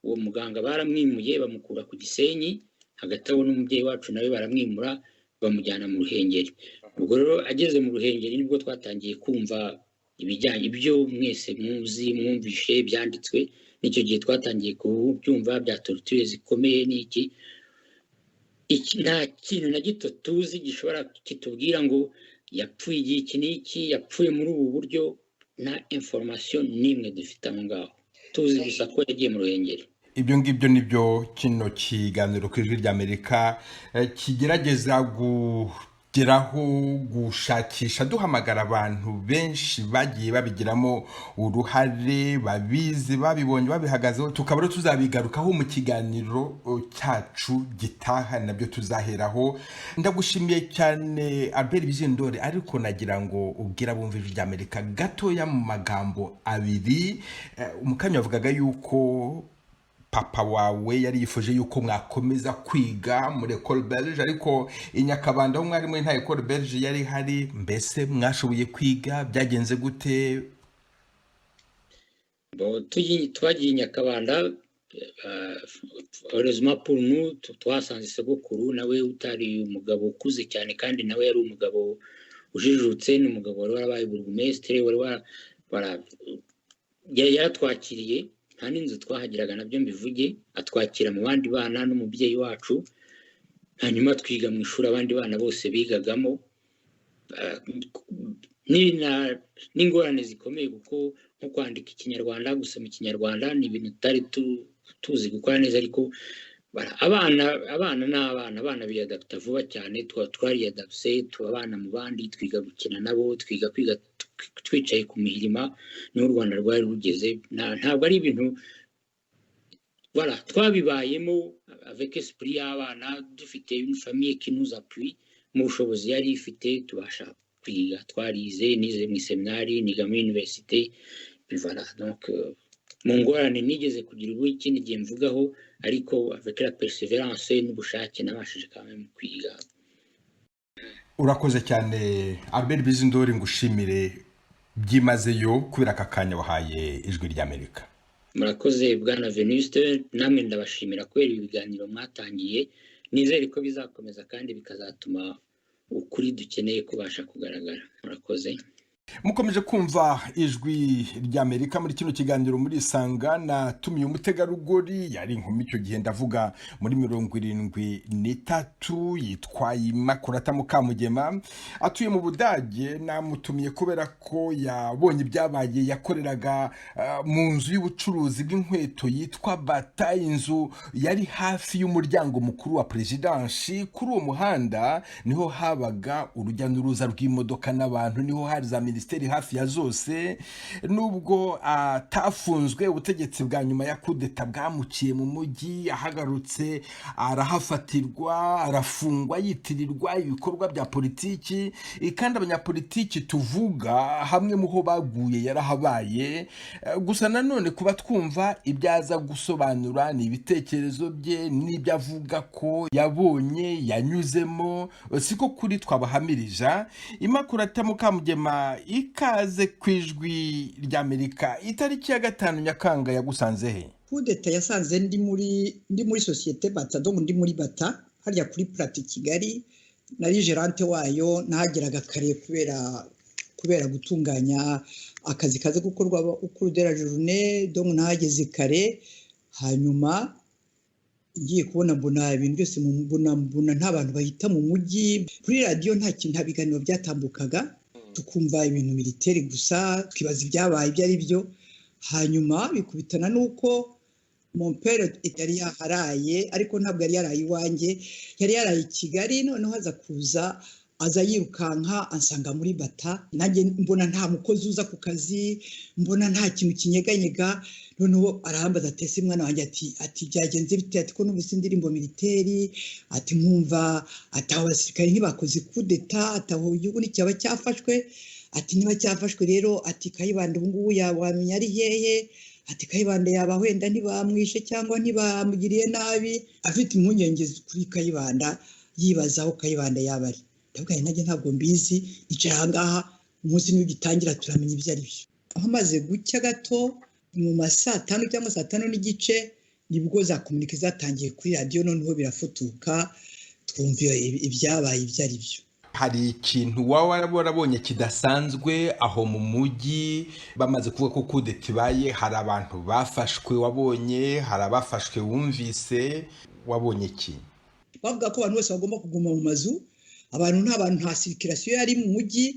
uwo muganga baramwimuye bamukura ku Gisenyi, hagati aho n'umubyeyi wacu nawe baramwimura bamujyana mu Ruhengeri. Ubwo rero ageze mu Ruhengeri nibwo twatangiye kumva ibijyanye ibyo mwese muzi mwumvishe byanditswe. N'icyo gihe twatangiye kubyumva bya torture zikomeye. N'iki nta kintu na gito tuzi gishobora kitubwira ngo yapfuye igihe iki n'iki, yapfuye muri ubu buryo. Nta information n'imwe dufite aho ngaho, tuzi gusa ko yagiye mu Ruhengeri. Ibyo ngibyo nibyo kino kiganiro ku ijwi ry'Amerika kigerageza geraho, gushakisha, duhamagara abantu benshi bagiye babigiramo uruhare, babizi, babibonye, babihagazeho, tukaba tuzabigarukaho mu kiganiro cyacu gitaha, nabyo tuzaheraho. Ndagushimiye cyane Albert Bizindori, ariko nagira ngo ubwira bumva ijwi ry'Amerika gatoya mu magambo abiri. Umukanya wavugaga yuko papa wawe yari yifuje yuko mwakomeza kwiga muri École Belge, ariko i Nyakabanda aho mwari muri nta École Belge yari hari. Mbese mwashoboye kwiga, byagenze gute? Twagiye i Nyakabanda, heureusement pour nous, twasanze sogokuru nawe utari umugabo ukuze cyane, kandi nawe yari umugabo ujijutse, n'umugabo wari warabaye burugumesitiri, yaratwakiriye. Nta n'inzu twahagiraga, nabyo mbivuge, atwakira mu bandi bana n'umubyeyi wacu. Hanyuma twiga mu ishuri abandi bana bose bigagamo. n'ingorane zikomeye kuko nko kwandika ikinyarwanda, gusoma ikinyarwanda ni ibintu tutari tuzi gukora neza, ariko abana biyadapta vuba cyane. Twariyadapse, abana mu bandi, twiga gukina nabo, twiga kwiga twicaye ku mirima, niho u Rwanda rwari rugeze. Ntabwo ari ibintu twabibayemo avec esprit y'abana, dufite une famille qui nous appuie, mu bushobozi yari ifite tubasha kwiga. Twarize, nize mu seminari, niga muri université, donc mu ngorane nigeze kugira ubu ikindi gihe mvugaho, ariko avec la persévérance n'ubushake nabashije kamwe kwiga. Urakoze cyane Albert Bizindori, ngushimire byimazeyo kubera aka kanya wahaye Ijwi ry'Amerika. Murakoze bwana Venuste, namwe ndabashimira kubera ibiganiro mwatangiye. Nizere ko bizakomeza kandi bikazatuma ukuri dukeneye kubasha kugaragara. Murakoze. Mukomeje kumva Ijwi ry'Amerika muri kino kiganiro muri Isanga. Natumiye umutegarugori, yari inkumi icyo gihe, ndavuga muri 73, yitwa Imakurata Mukamugema, atuye mu Budage. Namutumiye kubera ko yabonye ibyabaye. Yakoreraga mu nzu y'ubucuruzi bw'inkweto yitwa Bata, inzu yari hafi y'umuryango mukuru wa Presidansi. Kuri uwo muhanda niho habaga urujya n'uruza rw'imodoka n'abantu, niho hari za minisiteri hafi ya zose. Nubwo atafunzwe, ubutegetsi bwa nyuma ya Kudeta bwamuciye mu mujyi, ahagarutse arahafatirwa, arafungwa, yitirirwa ibikorwa bya politiki. Kandi abanyapolitiki tuvuga hamwe muho baguye yarahabaye. Gusa nanone kuba twumva ibyaza gusobanura ni ibitekerezo bye n'ibyo avuga ko yabonye yanyuzemo, siko kuri twabahamirija. Imakurata Mukamugema, ikaze ku Ijwi ry'Amerika. Itariki ya 5 Nyakanga yagusanze he? Kudeta yasanze ndi muri societe Bata, donc ndi muri Bata harya kuri Plate Kigali. Nari gerante wayo, nahageraga kare kubera gutunganya akazi kaze gukorwa ukuru de la journée, donc nahageze kare. Hanyuma ngiye kubona mbona ibintu byose, mbona nta bantu bahita mu mujyi. Kuri radio nta biganiro byatambukaga, tukumva ibintu militaire gusa, twibaza ibyabaye ibyo ari byo. Hanyuma bikubitana nuko mon père yari yaharaye, ariko ntabwo yari yaraye iwanjye, yari yaraye i Kigali. Noneho aza kuza, aza yirukanka ansanga muri Bata. Nanjye mbona nta mukozi uza ku kazi, mbona nta kintu kinyeganyega. Noneho arahambaza ati ese mwana wanjye, ati byagenze bite? Ati ko n'ubusi indirimbo militaire, ati nkumva ataho abasirikare ntibakoze kudeta, ataho igihugu n'icyaba cyafashwe. Ati niba cyafashwe rero, ati Kayibanda ubu ngubu wamenya ari hehe? Ati Kayibanda yaba wenda ntibamwishe cyangwa ntibamugiriye nabi. Afite impungenge kuri Kayibanda, yibaza aho Kayibanda yaba ari. Ndavuga nanjye ntabwo mbizi, nicara aha ngaha, umunsi nigitangira turamenya ibyo ari byo. Aho maze gucya gato mu masaa 5 cyangwa saa 5 n'igice, nibwo za komunike zatangiye kuri radio. Noneho birafutuka, twumva ibyabaye ibyo ari byo. Hari ikintu warabonye kidasanzwe aho mu mujyi bamaze kuvuga ko Kudeta ibaye? Hari abantu bafashwe wabonye? Hari abafashwe wumvise? Wabonye iki? Bavuga ko abantu bose bagomba kuguma mu mazu. Nta circulation yari mu mujyi,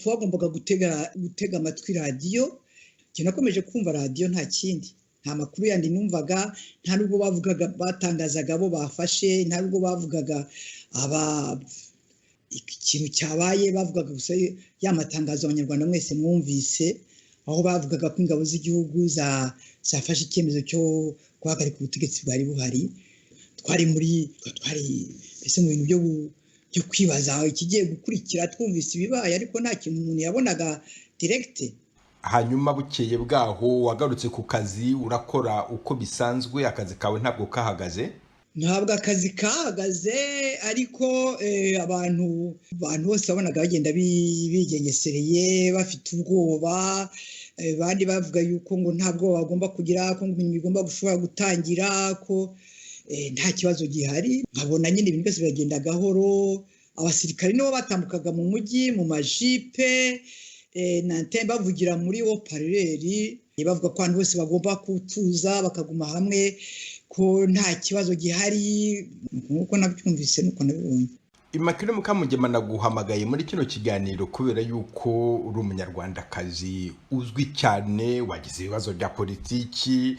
twagombaga gutega amatwi radio. Nakomeje kumva radio, nta kindi, nta makuru yandi numvaga. Nta nubwo bavugaga, batangazaga abo bafashe, nta nubwo bavugaga ikintu cyabaye. Bavugaga gusa ya matangazo abanyarwanda mwese mwumvise, aho bavugaga ko ingabo z'igihugu zafashe icyemezo cyo guhagarika ubutegetsi bwari buhari. Twari mbese mu bintu byo kwibaza ikigiye gukurikira. Twumvise ibibaye, ariko nta kintu umuntu yabonaga direct. Hanyuma bukeye bwaho wagarutse ku kazi, urakora uko bisanzwe. Akazi kawe ntabwo kahagaze? Ntabwo akazi kahagaze, ariko abantu bose babonaga bagenda bigengesereye, bafite ubwoba. Bandi bavuga yuko ngo ntabwo bagomba kugira, ko ibintu bigomba gushobora gutangira, ko nta kibazo gihari. Nkabona nyine ibintu byose biragenda gahoro. Abasirikare nibo batambukaga mu mujyi mu majipe, bavugira muri opareri, bavuga ko abantu bose bagomba kutuza bakaguma hamwe, ko nta kibazo gihari. Nkuko nabyumvise nuko nabibonye. Immaculée Mukamugema naguhamagaye muri kino kiganiro kubera yuko uri umunyarwandakazi uzwi cyane, wagize ibibazo bya politiki,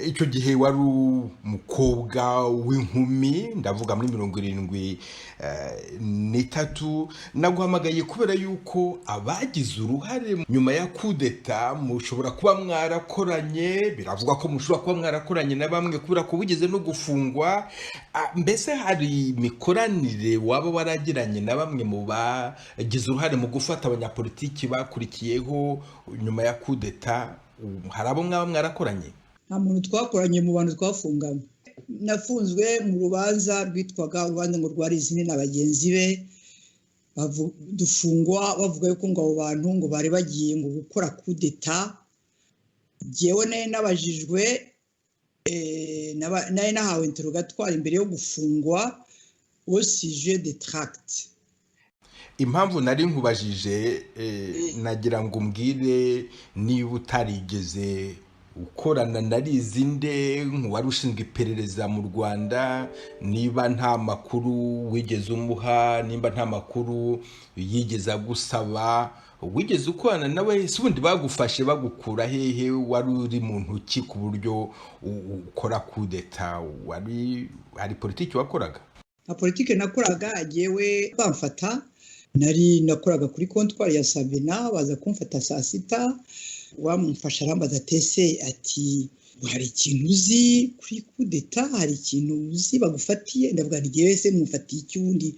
icyo gihe wari umukobwa w'inkumi, ndavuga muri 73. Naguhamagaye kubera yuko abagize uruhare nyuma ya Kudeta mushobora kuba mwarakoranye, biravuga ko mushobora kuba mwarakoranye na bamwe kubera ko wigeze no gufungwa. Mbese hari imikoranire waba waragiranye na bamwe mu bagize uruhare mu gufata abanyapolitiki bakurikiyeho nyuma ya Kudeta? Hari abo mwaba mwarakoranye? Nta muntu twakoranye mu bantu twafunganye. Nafunzwe mu rubanza rwitwaga urubanza ngo rwari izindi na bagenzi be, dufungwa bavuga yuko ngo abo bantu ngo bari bagiye ngo gukora Kudeta. Jewe naye nabajijwe naye nahawe interrogatoire imbere yo gufungwa au sujet de tract. Impamvu nari nkubajije nagira ngo umbwire niba utarigeze ukorana na Rizinde wari ushinzwe iperereza mu Rwanda, niba nta makuru wigeze umuha, nimba nta makuru yigeze agusaba, wigeze ukorana nawe? Si ubundi bagufashe bagukura hehe? Wari uri mu ntoki ku buryo ukora Kudeta? Hari politiki wakoraga? Na politiki nakoraga, agiyewe bamfata, nari nakoraga kuri comptoir ya Sabina, baza kumfata saa 6, wamufasha arambaza tese ati hari ikintu uzi kuri Kudeta, hari ikintu uzi bagufatiye? Ndavuga nti ngewe se mufatiye iki, undi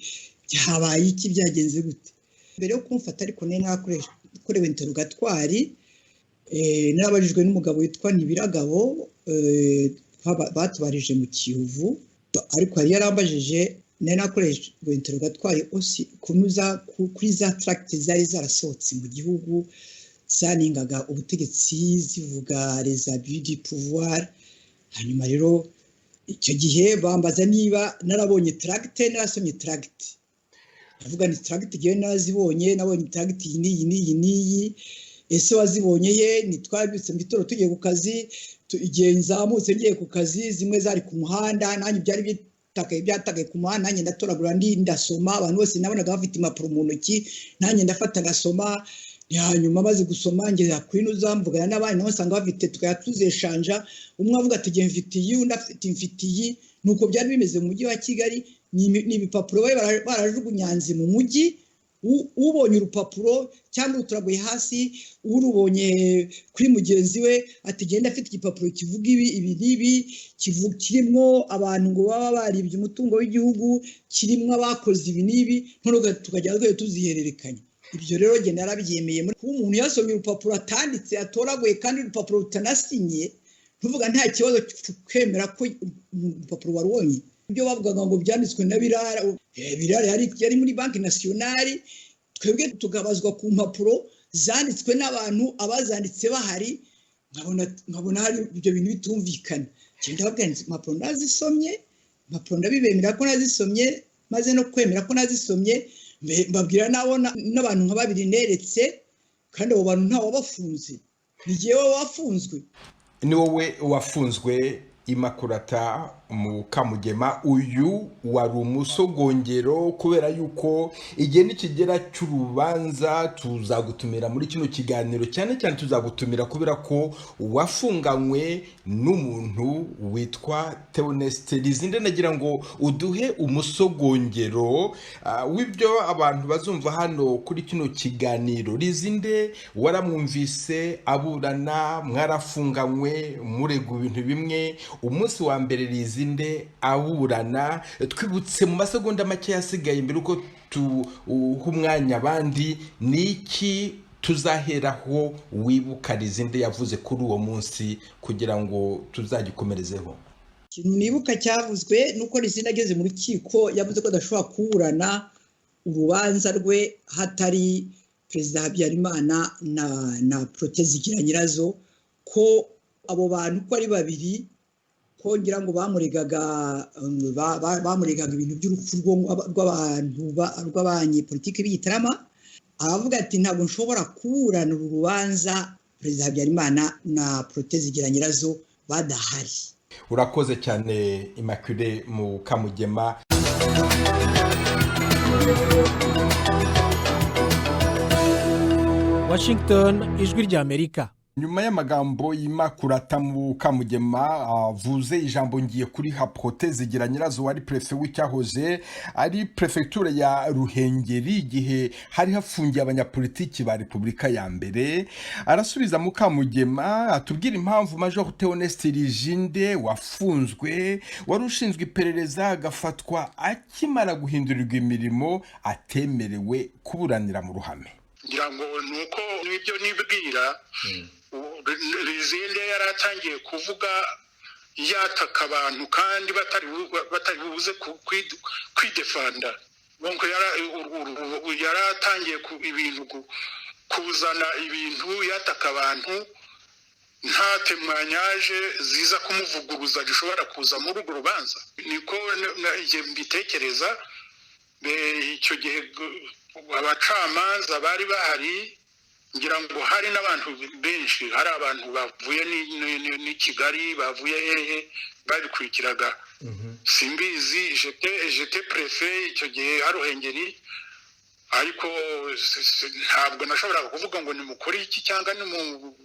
byabaye iki, byagenze gute? Mbere yo kumfata ariko nari nakorewe interrogatoire, narabajijwe n'umugabo witwa Ntibiragabo, batubarije mu Kiyovu, ariko yari yarambajije nari nakoreshwe interrogatoire aussi kunuza kuri za tract zari zarasohotse mu gihugu zaningaga ubutegetsi, zivuga les abus du pouvoir. Hanyuma rero icyo gihe bambaza niba narabonye tract, narasomye tract. Ndavuga ni tract gihe nazibonye, nabonye tract iyi. Ese wazibonye ye? Nitwabyutse mu gitoro tugiye ku kazi, igihe nzamutse ngiye ku kazi, zimwe zari ku muhanda, nanjye byari byatagaye ku muhanda, nanjye ndatoragura ndasoma, abantu bose nabonaga bafite impapuro mu ntoki, nanjye ndafata ngasoma. Hanyuma maze gusoma ngera kwinuza mvugana n'abandi nabo sanga bafite, tukaya tuzeshanja, umwe avuga ati ngiye mfitiye, undi afite mfitiye. Nuko byari bimeze mu mujyi wa Kigali, ni ibipapuro barajugunyanze mu mujyi, ubonye urupapuro cyangwa uturaguye hasi, urubonye kuri mugenzi we ati genda afite igipapuro kivuga ibi kirimo abantu ngo baba baribye umutungo w'igihugu, kirimo abakoze ibi n'ibi, none tukajya tuzihererekanya. Ibyo rero genda narabyemeye. Muri kuba umuntu yasomye urupapuro atanditse atoraguye kandi urupapuro rutanasinye, ntuvuga nta kibazo kwemera ko urupapuro warubonye. Ibyo bavugaga ngo byanditswe na Birara yari muri Banki Nationale, twebwe tugabazwa ku mpapuro zanditswe n'abantu abazanditse bahari, nkabona hari ibyo bintu bitumvikana. Genda babwanze impapuro nazisomye, impapuro ndabibemera ko nazisomye, maze no kwemera ko nazisomye, mbabwira n'abantu nka babiri neretse, kandi abo bantu ntawe wabafunze, ni jewe wafunzwe. Ni wowe wafunzwe, Immaculée Mukamugema. Uyu wari umusogongero kubera yuko igihe nikigera cy'urubanza tuzagutumira muri kino kiganiro, cyane cyane tuzagutumira kubera ko wafunganywe n'umuntu witwa Theoneste Rizinde. Nagira ngo uduhe umusogongero w'ibyo abantu bazumva hano kuri kino kiganiro. Rizinde waramwumvise aburana, mwarafunganywe murega ibintu bimwe. Umunsi wa mbere Rizinde aburana, twibutse mu masegonda make yasigaye mbere uko tuha umwanya abandi, niki tuzaheraho wibuka Rizinde yavuze kuri uwo munsi kugira ngo tuzagikomerezeho? Ikintu nibuka cyavuzwe nuko Rizinde ageze mu rukiko yavuze ko adashobora kuburana urubanza rwe hatari Perezida Habyarimana na Protezigiranya nyirazo, ko abo bantu ko ari babiri, ko ngira ngo bamuregaga ibintu by'urupfu rw'Abanyapolitiki b'igitarama. Aravuga ati ntabwo nshobora kuburana uru rubanza Perezida Habyarimana na Protezigiranya nyirazo badahari. Urakoze cyane Immaculée Mukamugema. Washington, ijwi ry'Amerika. nyuma y'amagambo y'Imakurata mu Kamugema avuze ijambo ngiye kuri hapote zigira nyirazo wari prefe w'icyahoze ari prefecture ya Ruhengeri igihe hari hafungiye abanyapolitiki ba Repubulika ya mbere. Arasubiza mu Kamugema atubwira impamvu Major Theoneste Rijinde wafunzwe wari ushinzwe iperereza agafatwa akimara guhindurirwa imirimo atemerewe kuburanira mu ruhame. ngira ngo nuko nibyo nibwira Rizinde yaratangiye kuvuga yataka abantu kandi batari buze kwidefanda bonko yaratangiye ibintu kuzana ibintu yataka abantu nta temwanyaje ziza kumuvuguruza gishobora kuza muri urwo rubanza niko mbitekereza icyo gihe abacamanza bari bahari ngira ngo hari n'abantu benshi hari abantu bavuye ni Kigali bavuye hehe babikurikiraga simbizi jete prefe icyo gihe Ruhengeri ariko ntabwo nashobora kuvuga ngo ni mukuri iki cyangwa ni mu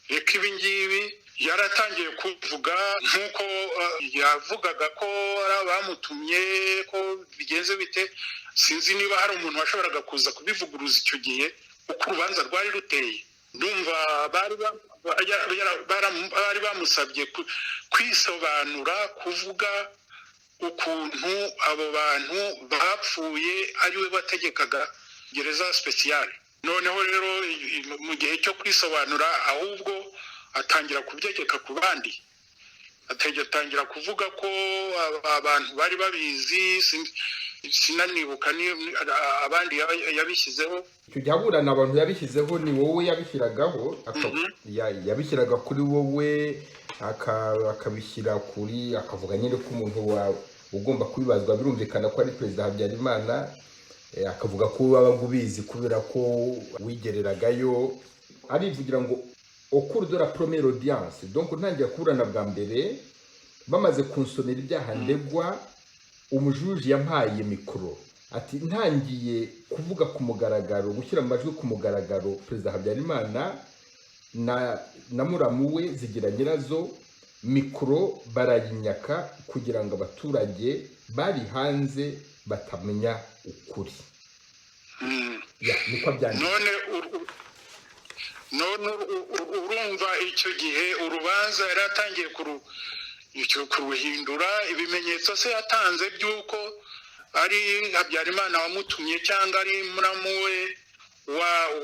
reka ibingibi yaratangiye kuvuga nkuko yavugaga ko ari abamutumye ko bigenze bite sinzi niba hari umuntu washoboraga kuza kubivuguruza icyo gihe uko urubanza rwari ruteye ndumva bari bamusabye kwisobanura kuvuga ukuntu abo bantu bapfuye ariwe bategekaga gereza speciale noneho rero mu gihe cyo kwisobanura ahubwo atangira kubyegeka ku bandi atangira kuvuga ko abantu bari babizi sinanibuka abandi yabishyizeho icyo gihe aburana abantu yabishyizeho ni wowe yabishyiragaho yabishyiraga kuri wowe akabishyira kuri akavuga nyine ko umuntu ugomba kubibazwa birumvikana ko ari perezida Habyarimana akavuga ko wabaga ubizi kubera ko wigereragayo arivugira ngo au cours de la première audience donc ntangiye kuburana bwa mbere bamaze kunsomera ibyaha ndegwa umujuje yampaye mikoro ati ntangiye kuvuga ku mugaragaro gushyira amajwi ku mugaragaro perezida Habyarimana na muramu we zigira nyirazo mikoro barayinyaka kugira ngo abaturage bari hanze batamenya ukuri niko byanditse none urumva icyo gihe urubanza yaratangiye kuruhindura ibimenyetso se yatanze by'uko ari Habyarimana wamutumye cyangwa ari muramu we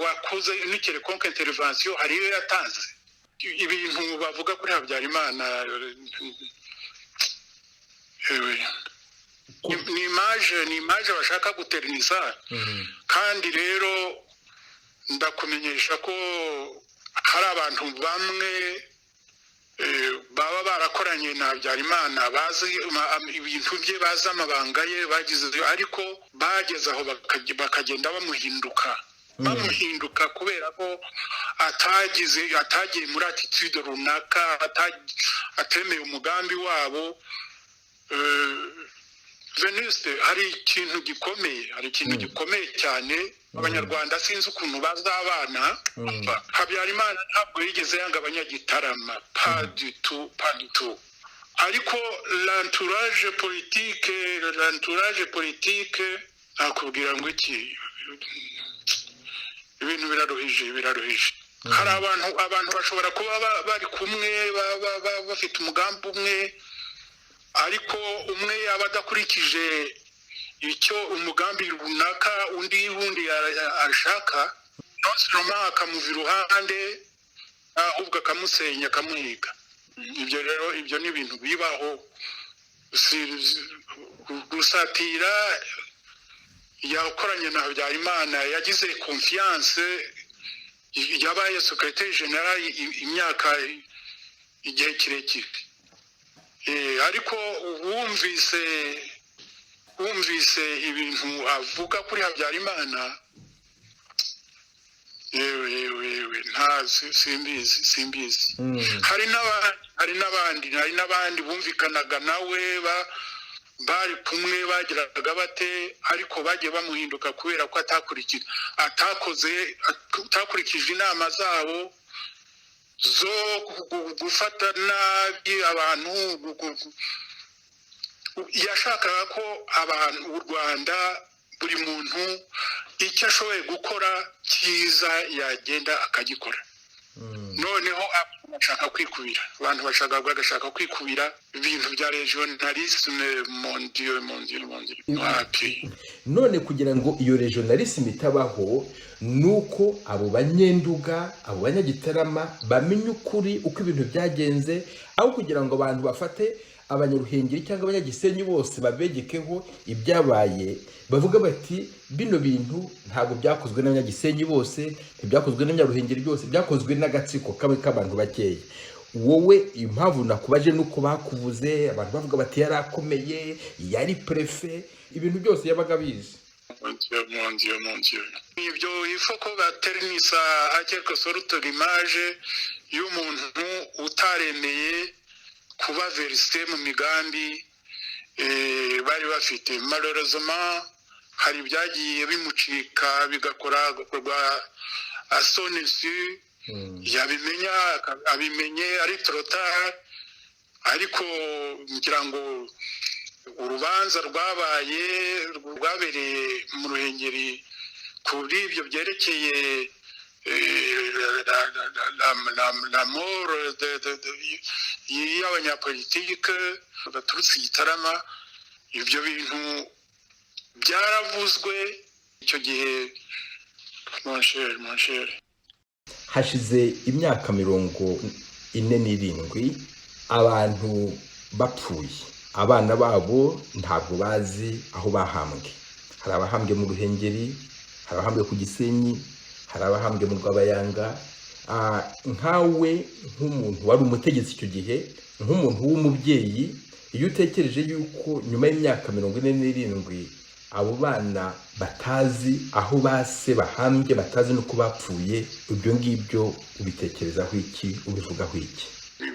wakoze n'ikere contre intervention hari iyo yatanze ibintu bavuga kuri Habyarimana ni image bashaka guterniza kandi rero ndakumenyesha ko hari abantu bamwe baba barakoranye na Habyarimana bazi ibintu bye bazi amabanga ye bagize ariko bageze aho bakagenda bamuhinduka kubera ko atagiye muri attitude runaka atemeye umugambi wabo Venuste hari ikintu gikomeye cyane abanyarwanda sinzi ukuntu bazabana Habyarimana ntabwo yigeze yanga abanyagitarama pas du tout ariko l'entourage politique akubwira ngo iki ibintu biraruhije hari abantu bashobora kuba bari kumwe bafite umugambi umwe ariko umwe yaba adakurikije icyo umugambi runaka wundi ashaka nonsoma akamuva iruhande ahubwo akamusenya akamuhiga ibyo rero ibyo ni ibintu bibaho gusatira yakoranye na Habyarimana yagize confiance yabaye secrétaire général imyaka igihe kirekire ariko wumvise ibintu avuga kuri Habyarimana yewe nta simbizi hari n'abandi bumvikanaga nawe bari kumwe bagiraga bate ariko bagiye bamuhinduka kubera ko atakurikije inama zabo zo gufata nabi abantu. Yashakaga ko abantu u Rwanda buri muntu icyo ashoboye gukora cyiza yagenda akagikora. Noneho bashaka kwikubira, abantu bagashaka kwikubira ibintu bya regionalisme mondial. None kugira ngo iyo regionalisme itabaho nuko abo banyenduga, abo banyagitarama bamenye ukuri uko ibintu byagenze, aho kugira ngo abantu bafate abanyaruhengeri cyangwa abanyagisenyi bose babegekeho ibyabaye, bavuga bati bino bintu ntabwo byakozwe n'abanyagisenyi bose, ntibyakozwe n'abanyaruhengeri byose, byakozwe n'agatsiko kamwe k'abantu bakeya. Wowe impamvu nakubaje nuko bakuvuze, abantu bavuga bati yarakomeye, yari prefe, ibintu byose yabaga bizi. Ibyo ifoko baternisa a quelque sorte l'image y'umuntu utaremeye kuba versé mu migambi bari bafite. Malheureusement hari byagiye bimucika bigakorwa asonesi, yabimenya abimenye ari trop tard, ariko ngira ngo urubanza rwabereye mu Ruhengeri kuri ibyo byerekeye la mort y'Abanyapolitiki baturutse Gitarama. Ibyo bintu byaravuzwe icyo gihe. Mon cher, hashize imyaka 47 abantu bapfuye, abana babo ntabwo bazi aho bahambwe. Hari abahambwe mu Ruhengeri, hari abahambwe ku Gisenyi, hari abahambwe mu Rwabayanga. Nkawe nk'umuntu wari umutegetsi icyo gihe, nk'umuntu w'umubyeyi, iyo utekereje yuko nyuma y'imyaka 47 abo bana batazi aho base bahambye, batazi nuko bapfuye, ibyo ngibyo ubitekerezaho iki, ubivugaho iki?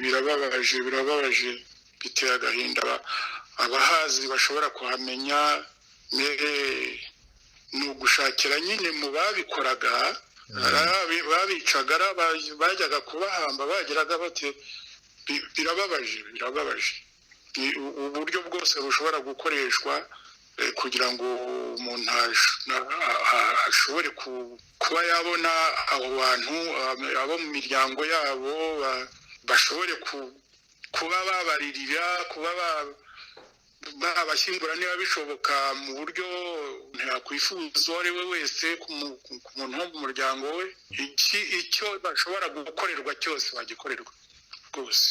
Birababaje, biteye agahinda. Abahazi bashobora kuhamenya, ni ugushakira nyine mu babikoraga, babicaga bajyaga kubahamba, bagiraga bate. Birababaje. Uburyo bwose bushobora gukoreshwa kugira ngo umuntu ashobore kuba yabona abo bantu, abo mu miryango yabo, bashobore kuba babaririra, kuba babashyingura niba bishoboka mu buryo yakwifuza uwo ari we wese ku muntu wo mu muryango we. Icyo bashobora gukorerwa cyose bagikorerwa rwose.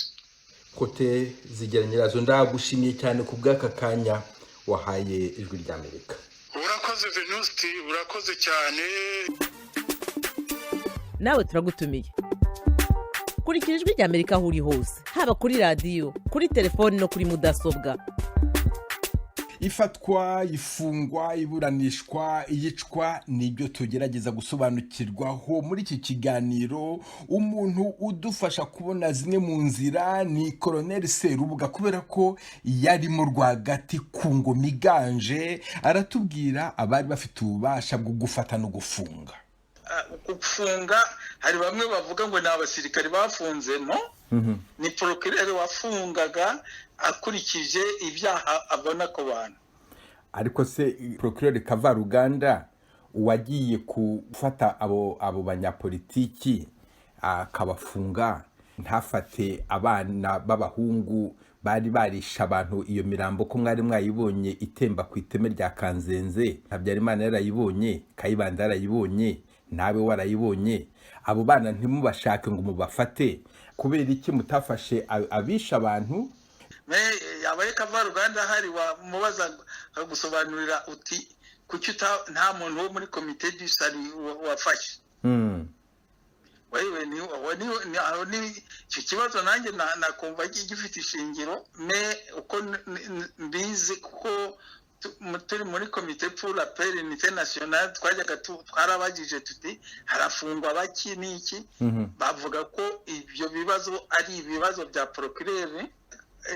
Kote Zigeranyirazo, ndagushimiye cyane ku bw'aka kanya wahaye Ijwi ry'Amerika. Urakoze Venuste, urakoze cyane. Nawe turagutumiye. Kurikira Ijwi ry'Amerika aho uri hose, haba kuri radiyo, kuri telefoni no kuri mudasobwa. Ifatwa, ifungwa, iburanishwa, iyicwa nibyo tugerageza gusobanukirwaho muri iki kiganiro. Umuntu udufasha kubona zimwe mu nzira ni Colonel Serubuga, kubera ko yari mu rwagati ku ngoma iganje. Aratubwira abari bafite ububasha bwo gufata no gufunga. Gufunga hari bamwe bavuga ngo ni abasirikari bafunze, no? Ni procureur wafungaga akurikije ibyaha abona ko bantu. Ariko se procureur Kavaruganda wagiye kufata abo banyapolitiki akabafunga, ntafate abana b'abahungu bari barisha abantu iyo mirambo ko mwari mwayibonye itemba ku iteme rya Kanzenze? Habyarimana yarayibonye, Kayibanda yarayibonye, nawe warayibonye. Abo bana ntimubashake ngo mubafate, kubera iki mutafashe abisha abantu? Yabaye Kavaruganda hari wamubaza gusobanurira uti kuki nta muntu wo muri komite d'isari wafashe. Wewe ni icyo kibazo nanjye nakumva gifite ishingiro, uko mbizi kuko turi muri komite pour la paix et l'unité nationale twajyaga twarabagije tuti harafungwa baki n'iki. Bavuga ko ibyo bibazo ari ibibazo bya procureur,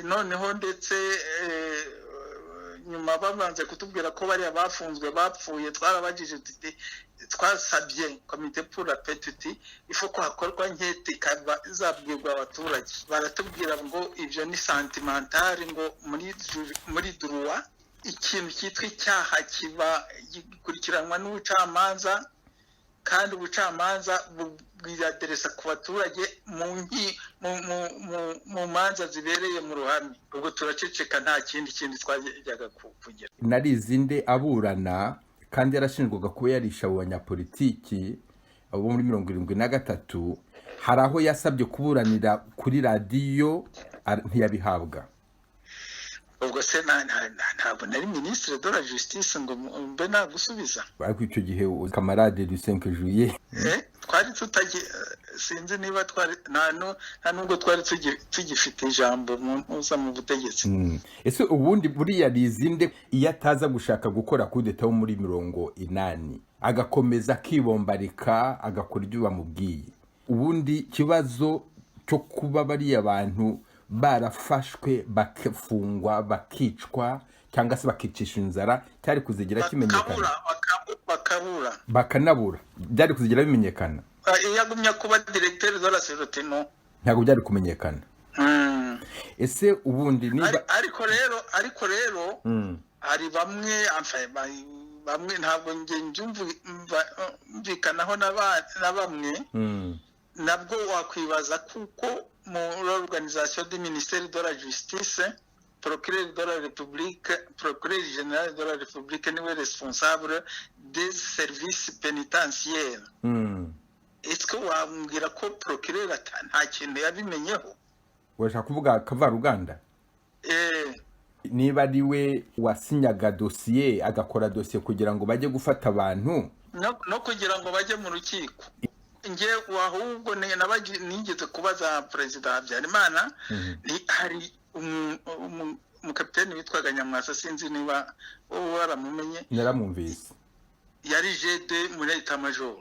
noneho ndetse nyuma babanze kutubwira ko bari abafunzwe bapfuye twarabagije tuti twasabye komite pour la paix tuti ifo ko hakorwa nkete zabwirwa abaturage baratubwira ngo ibyo ni sentimentale ngo muri droit ikintu cyitwa icyaha kiba gikurikiranwa n'ubucamanza kandi ubucamanza bwiyaderesa ku baturage mu manza zibereye mu ruhame ubwo turaceceka nta kindi twajyaga kugira. Narizinde aburana kandi yarashinjwaga kuba yarisha abanyapolitiki abo muri 73 hari aho yasabye kuburanira kuri radiyo ntiyabihabwa. ubwo se ntabwo nari ministre de la justice ngo mbe nagusubiza. Ariko icyo gihe camarade du 5 juillet twari sinzi niba twari nta nubwo twari tugifite ijambo mu butegetsi. Ese ubundi buriya Rizinde iyo ataza gushaka gukora kudeta muri 80 agakomeza akibombarika agakora ibyo bamubwiye, ubundi kibazo cyo kuba bari abantu barafashwe bakafungwa bakicwa cyangwa se bakicisha inzara cyari kuzigira kimenyekana bakanabura byari kuzigira bimenyekana. Yagumya kuba directeur de la sécurité no ntabwo byari kumenyekana. Ese ubundi niba ariko rero hari bamwe ntabwo nge mvikanaho na bamwe nabwo wakwibaza kuko muri organisation du ministère de la justice procureur de la république procureur général de la république niwe responsable des services pénitentiaires. Est-ce que wambwira ko procureur nta kintu yabimenyeho? Washaka kuvuga Kavaruganda? Niba ari we wasinyaga dossier agakora dossier kugira ngo bajye gufata abantu no kugira ngo bajye mu rukiko. Nge ahubwo nigeze kubaza Perezida Habyarimana hari umukapiteni witwaga Nyamwasa sinzi niba waramumenye. Naramumvise. Yari jede muri état major.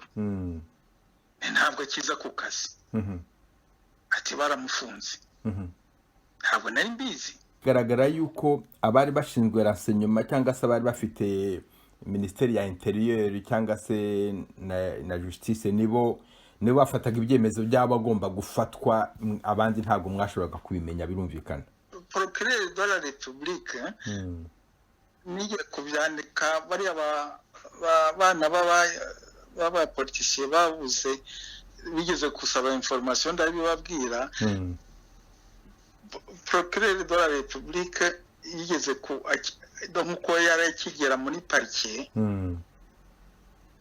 Ntabwo akiza ku kazi. Ati baramufunze. Ntabwo nari mbizi. Garagara yuko abari bashinzwe renseignement cyangwa se abari bafite ministeri ya interieur cyangwa se na justice nibo bafataga ibyemezo byabo agomba gufatwa, abandi ntabwo mwashoboraga kubimenya birumvikana. Procureur de la République niye kubyandika bari abana b'abapoliticiens babuze bigeze kusaba information ndabibabwira. Procureur de la République yigeze donc yari akigera muri parquet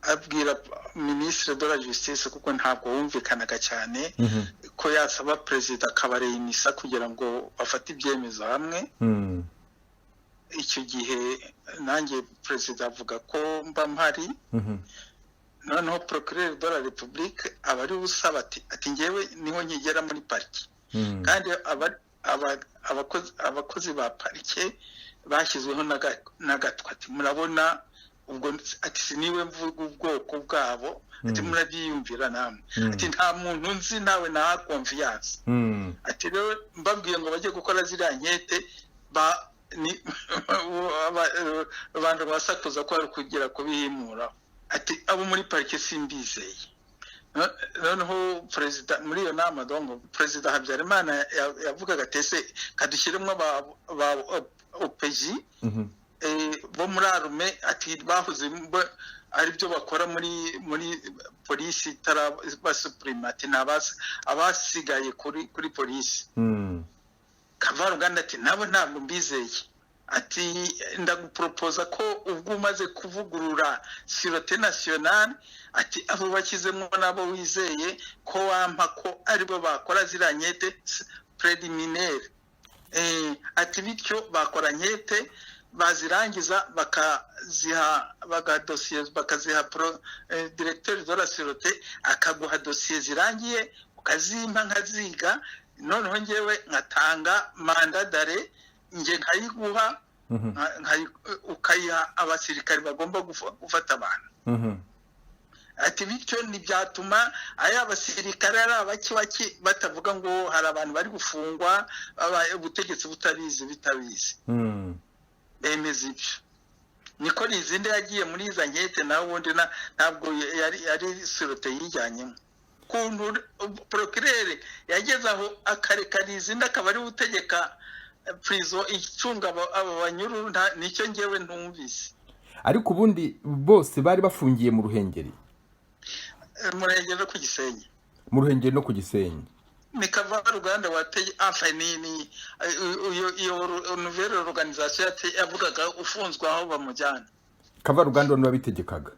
abwira ministre de la justice kuko ntabwo wumvikanaga cyane ko yasaba president akabareyimisa kugira ngo bafate ibyemezo hamwe. Icyo gihe nanjye president avuga ko mba mpari. Noneho procureur de la République abari usaba ati ngewe niho nkigera muri parquet kandi abakozi ba parquet bashyizweho n'agatwa ati murabona ubwo ati siniwe mvuga ubwoko bwabo ati murabyiyumvira namwe ati nta muntu nzi nawe na confiance ati rero mbabwiye ngo bajye gukora ziriya nkete abantu basakuza ko ari kugira kubihimura ati abo muri parike simbizeye. Noneho perezida muri iyo nama dongo perezida Habyarimana yavugaga tese kadushyiremo ba OPG bo muri arume ati bahuze ari byo bakora muri polisi tarabasupremati abasigaye kuri polisi. Kavaruganda ati nabo ntabwo mbizeye ati ndagupropoza ko ubwo umaze kuvugurura sûreté nationale ati abo bakizemo nabo wizeye ko wampa ko aribo bakora zira nkete préliminaire. Ati bityo bakora nkete bazirangiza bakaziha dossier bakaziha directeur de la sûreté akaguha dossier zirangiye ukazimpa nkaziga noneho ngewe nkatanga mandat d'arrêt nge nkayiguha ukayiha abasirikari bagomba gufata abantu. Ati bityo ntibyatuma aya abasirikare ari abaki batavuga ngo hari abantu bari gufungwa ubutegetsi bitabizi. bemeza ibyo niko Rizinde yagiye muri iza nkete nawe ubundi ntabwo yari sirote yijyanyemo kuntu procureur yageze aho akareka Rizinde akaba ari utegeka prison icunga abo banyururu nicyo ngewe ntumvise. Ariko ubundi bose bari bafungiye mu Ruhengeri no ku Gisenyi mu Ruhengeri no ku Gisenyi ni Kavaruganda wateye afanini iyo nouvelle organisation yavugaga ufunzwe aho bamujyana. Kavaruganda no babitegekaga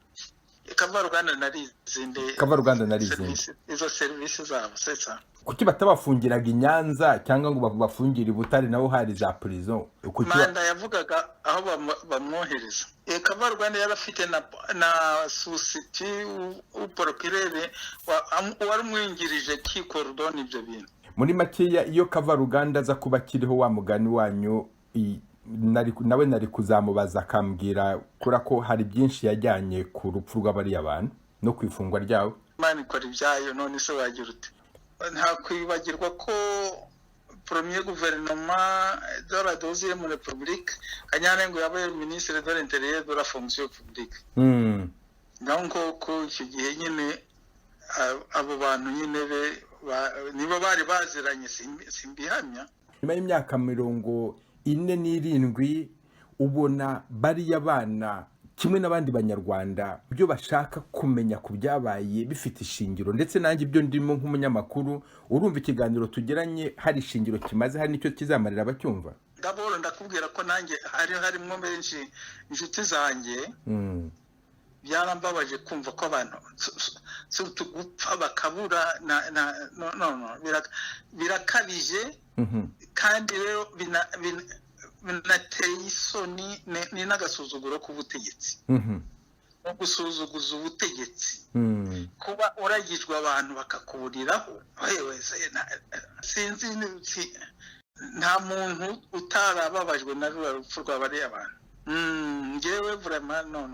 Kavaruganda nari Rizinde izo service zabo sesa. Kuki batabafungiraga i Nyanza cyangwa ngo bafungire i Butare naho hari za prison? Manda yavugaga aho bamwohereza. Kavaruganda yarafite na susiti uporokirere wari umwingirije kikordoni ibyo bintu. Muri makeya iyo Kavaruganda aza kuba kiriho wa mugani wanyu nawe nari kuzamubaza akambwira kura ko hari byinshi yajyanye ku rupfu rw'abari abantu no kwifungwa ryabo. Imana ikora ibyayo none se wagira ute? Nta kwibagirwa ko premier gouvernement de la deuxième république Kanyanengo yabaye ministre de l'intérieur de la fonction publique. Donc ko icyo gihe nyine abo bantu nyine nibo bari baziranye simbihamya. Nyuma y'imyaka 47 ubona bari abana kimwe n'abandi banyarwanda byo bashaka kumenya ku byabaye bifite ishingiro, ndetse nanjye ibyo ndimo nk'umunyamakuru urumva ikiganiro tugeranye hari ishingiro kimaze, hari nicyo kizamarira abacyumva. Ndabona ndakubwira ko nanjye harimo benshi inshuti zanjye byarambabaje kumva ko abantu gupfa bakabura birakabije kandi rero binateye isoni ni n'agasuzuguro k'ubutegetsi no gusuzuguza ubutegetsi kuba uragijwe abantu bakakuburiraho sinzi nta muntu utarababajwe na rupfu rw'abariya abantu ngewe vraiment no.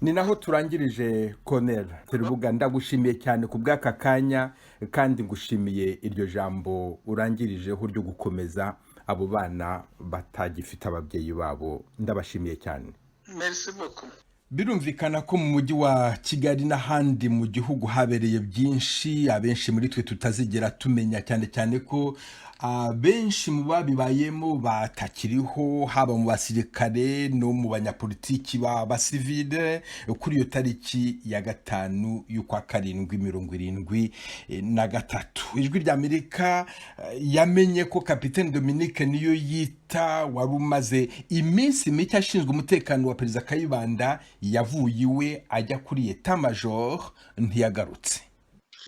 Ni naho turangirije Colonel Terubuga, ndagushimiye cyane ku bw'aka kanya kandi ngushimiye iryo jambo urangirijeho ryo gukomeza abo bana batagifite ababyeyi babo, ndabashimiye cyane. Merci beaucoup. Birumvikana ko mu mujyi wa Kigali n'ahandi mu gihugu habereye byinshi abenshi muri twe tutazigera tumenya, cyane cyane ko benshi mu babibayemo batakiriho, haba mu basirikare no mu banyapolitiki b'abasivile. Kuri iyo tariki ya 5 y'ukwa 7/73 ijwi ry'Amerika yamenye ko Kapiteni Dominique niyo yita wari umaze iminsi mike ashinzwe umutekano wa Perezida Kayibanda yavuye iwe ajya kuri Etat Major ntiyagarutse.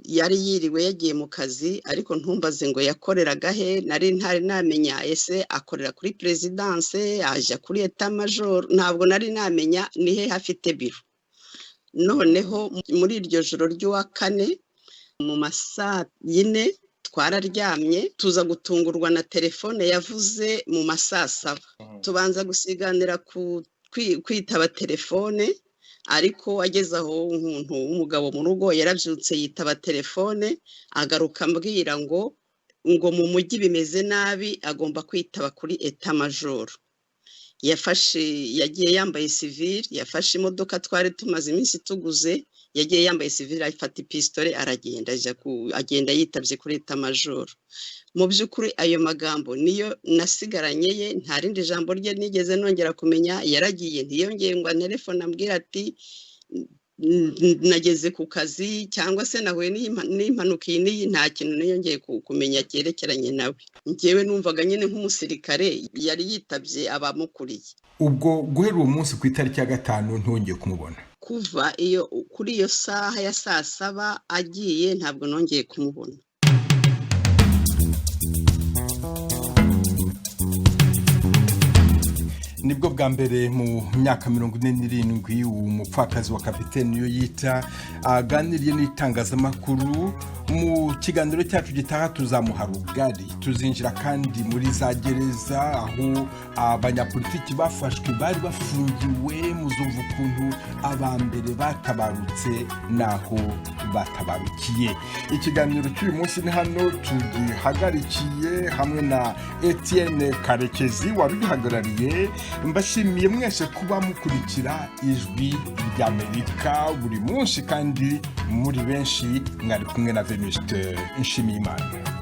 Yari yiriwe yagiye mu kazi, ariko ntumbaze ngo yakoreraga he, nari ntari namenya ese akorera kuri presidence aje kuri Etat Major, ntabwo nari namenya ni he hafite biro. Noneho muri iryo joro ry'uwa 4 mu masaa 4 twararyamye tuza gutungurwa na telefone yavuze mu masaa 7. Tubanza gusiganira kwitaba telefone, ariko ageze aho umuntu w'umugabo mu rugo yarabyutse yitaba telefone agaruka ambwira ngo mu mujyi bimeze nabi agomba kwitaba kuri Etat Major. Yagiye yambaye civil, yafashe imodoka twari tumaze iminsi tuguze, yagiye yambaye civil afata pistole agenda yitabye kuri Etat Major. Mu by'ukuri ayo magambo niyo nasigaranye ye, nta rindi jambo rye nigeze nongera kumenya. Yaragiye ntiyongeye ngo telefone ambwira ati nageze ku kazi cyangwa se nahuye n'impanuka iyi, nta kintu niyongeye kumenya cyerekeranye nawe. Njyewe numvaga nyine nk'umusirikare yari yitabye abamukuriye. Ubwo guhera uwo munsi ku itariki ya 5 ntongeye kumubona. Kuva kuri iyo saha ya saa 7 agiye ntabwo nongeye kumubona. Nibwo bwa mbere mu myaka 47 umupfakazi wa Kapiteni niyo yita aganiriye n'itangazamakuru. Mu kiganiro cyacu gitaha tuzamuha rugari, tuzinjira kandi muri za gereza aho abanyapolitiki bafashwe bari bafungiwe, muzumva ukuntu abambere batabarutse naho batabarukiye. Ikiganiro cy'uyu munsi ni hano tugihagarikiye hamwe na Etienne Karekezi wabihagarariye. mbashimiye mwese kuba mukurikira ijwi ry'Amerika buri munsi kandi muri benshi mwari kumwe na Venuste Nshimiyimana.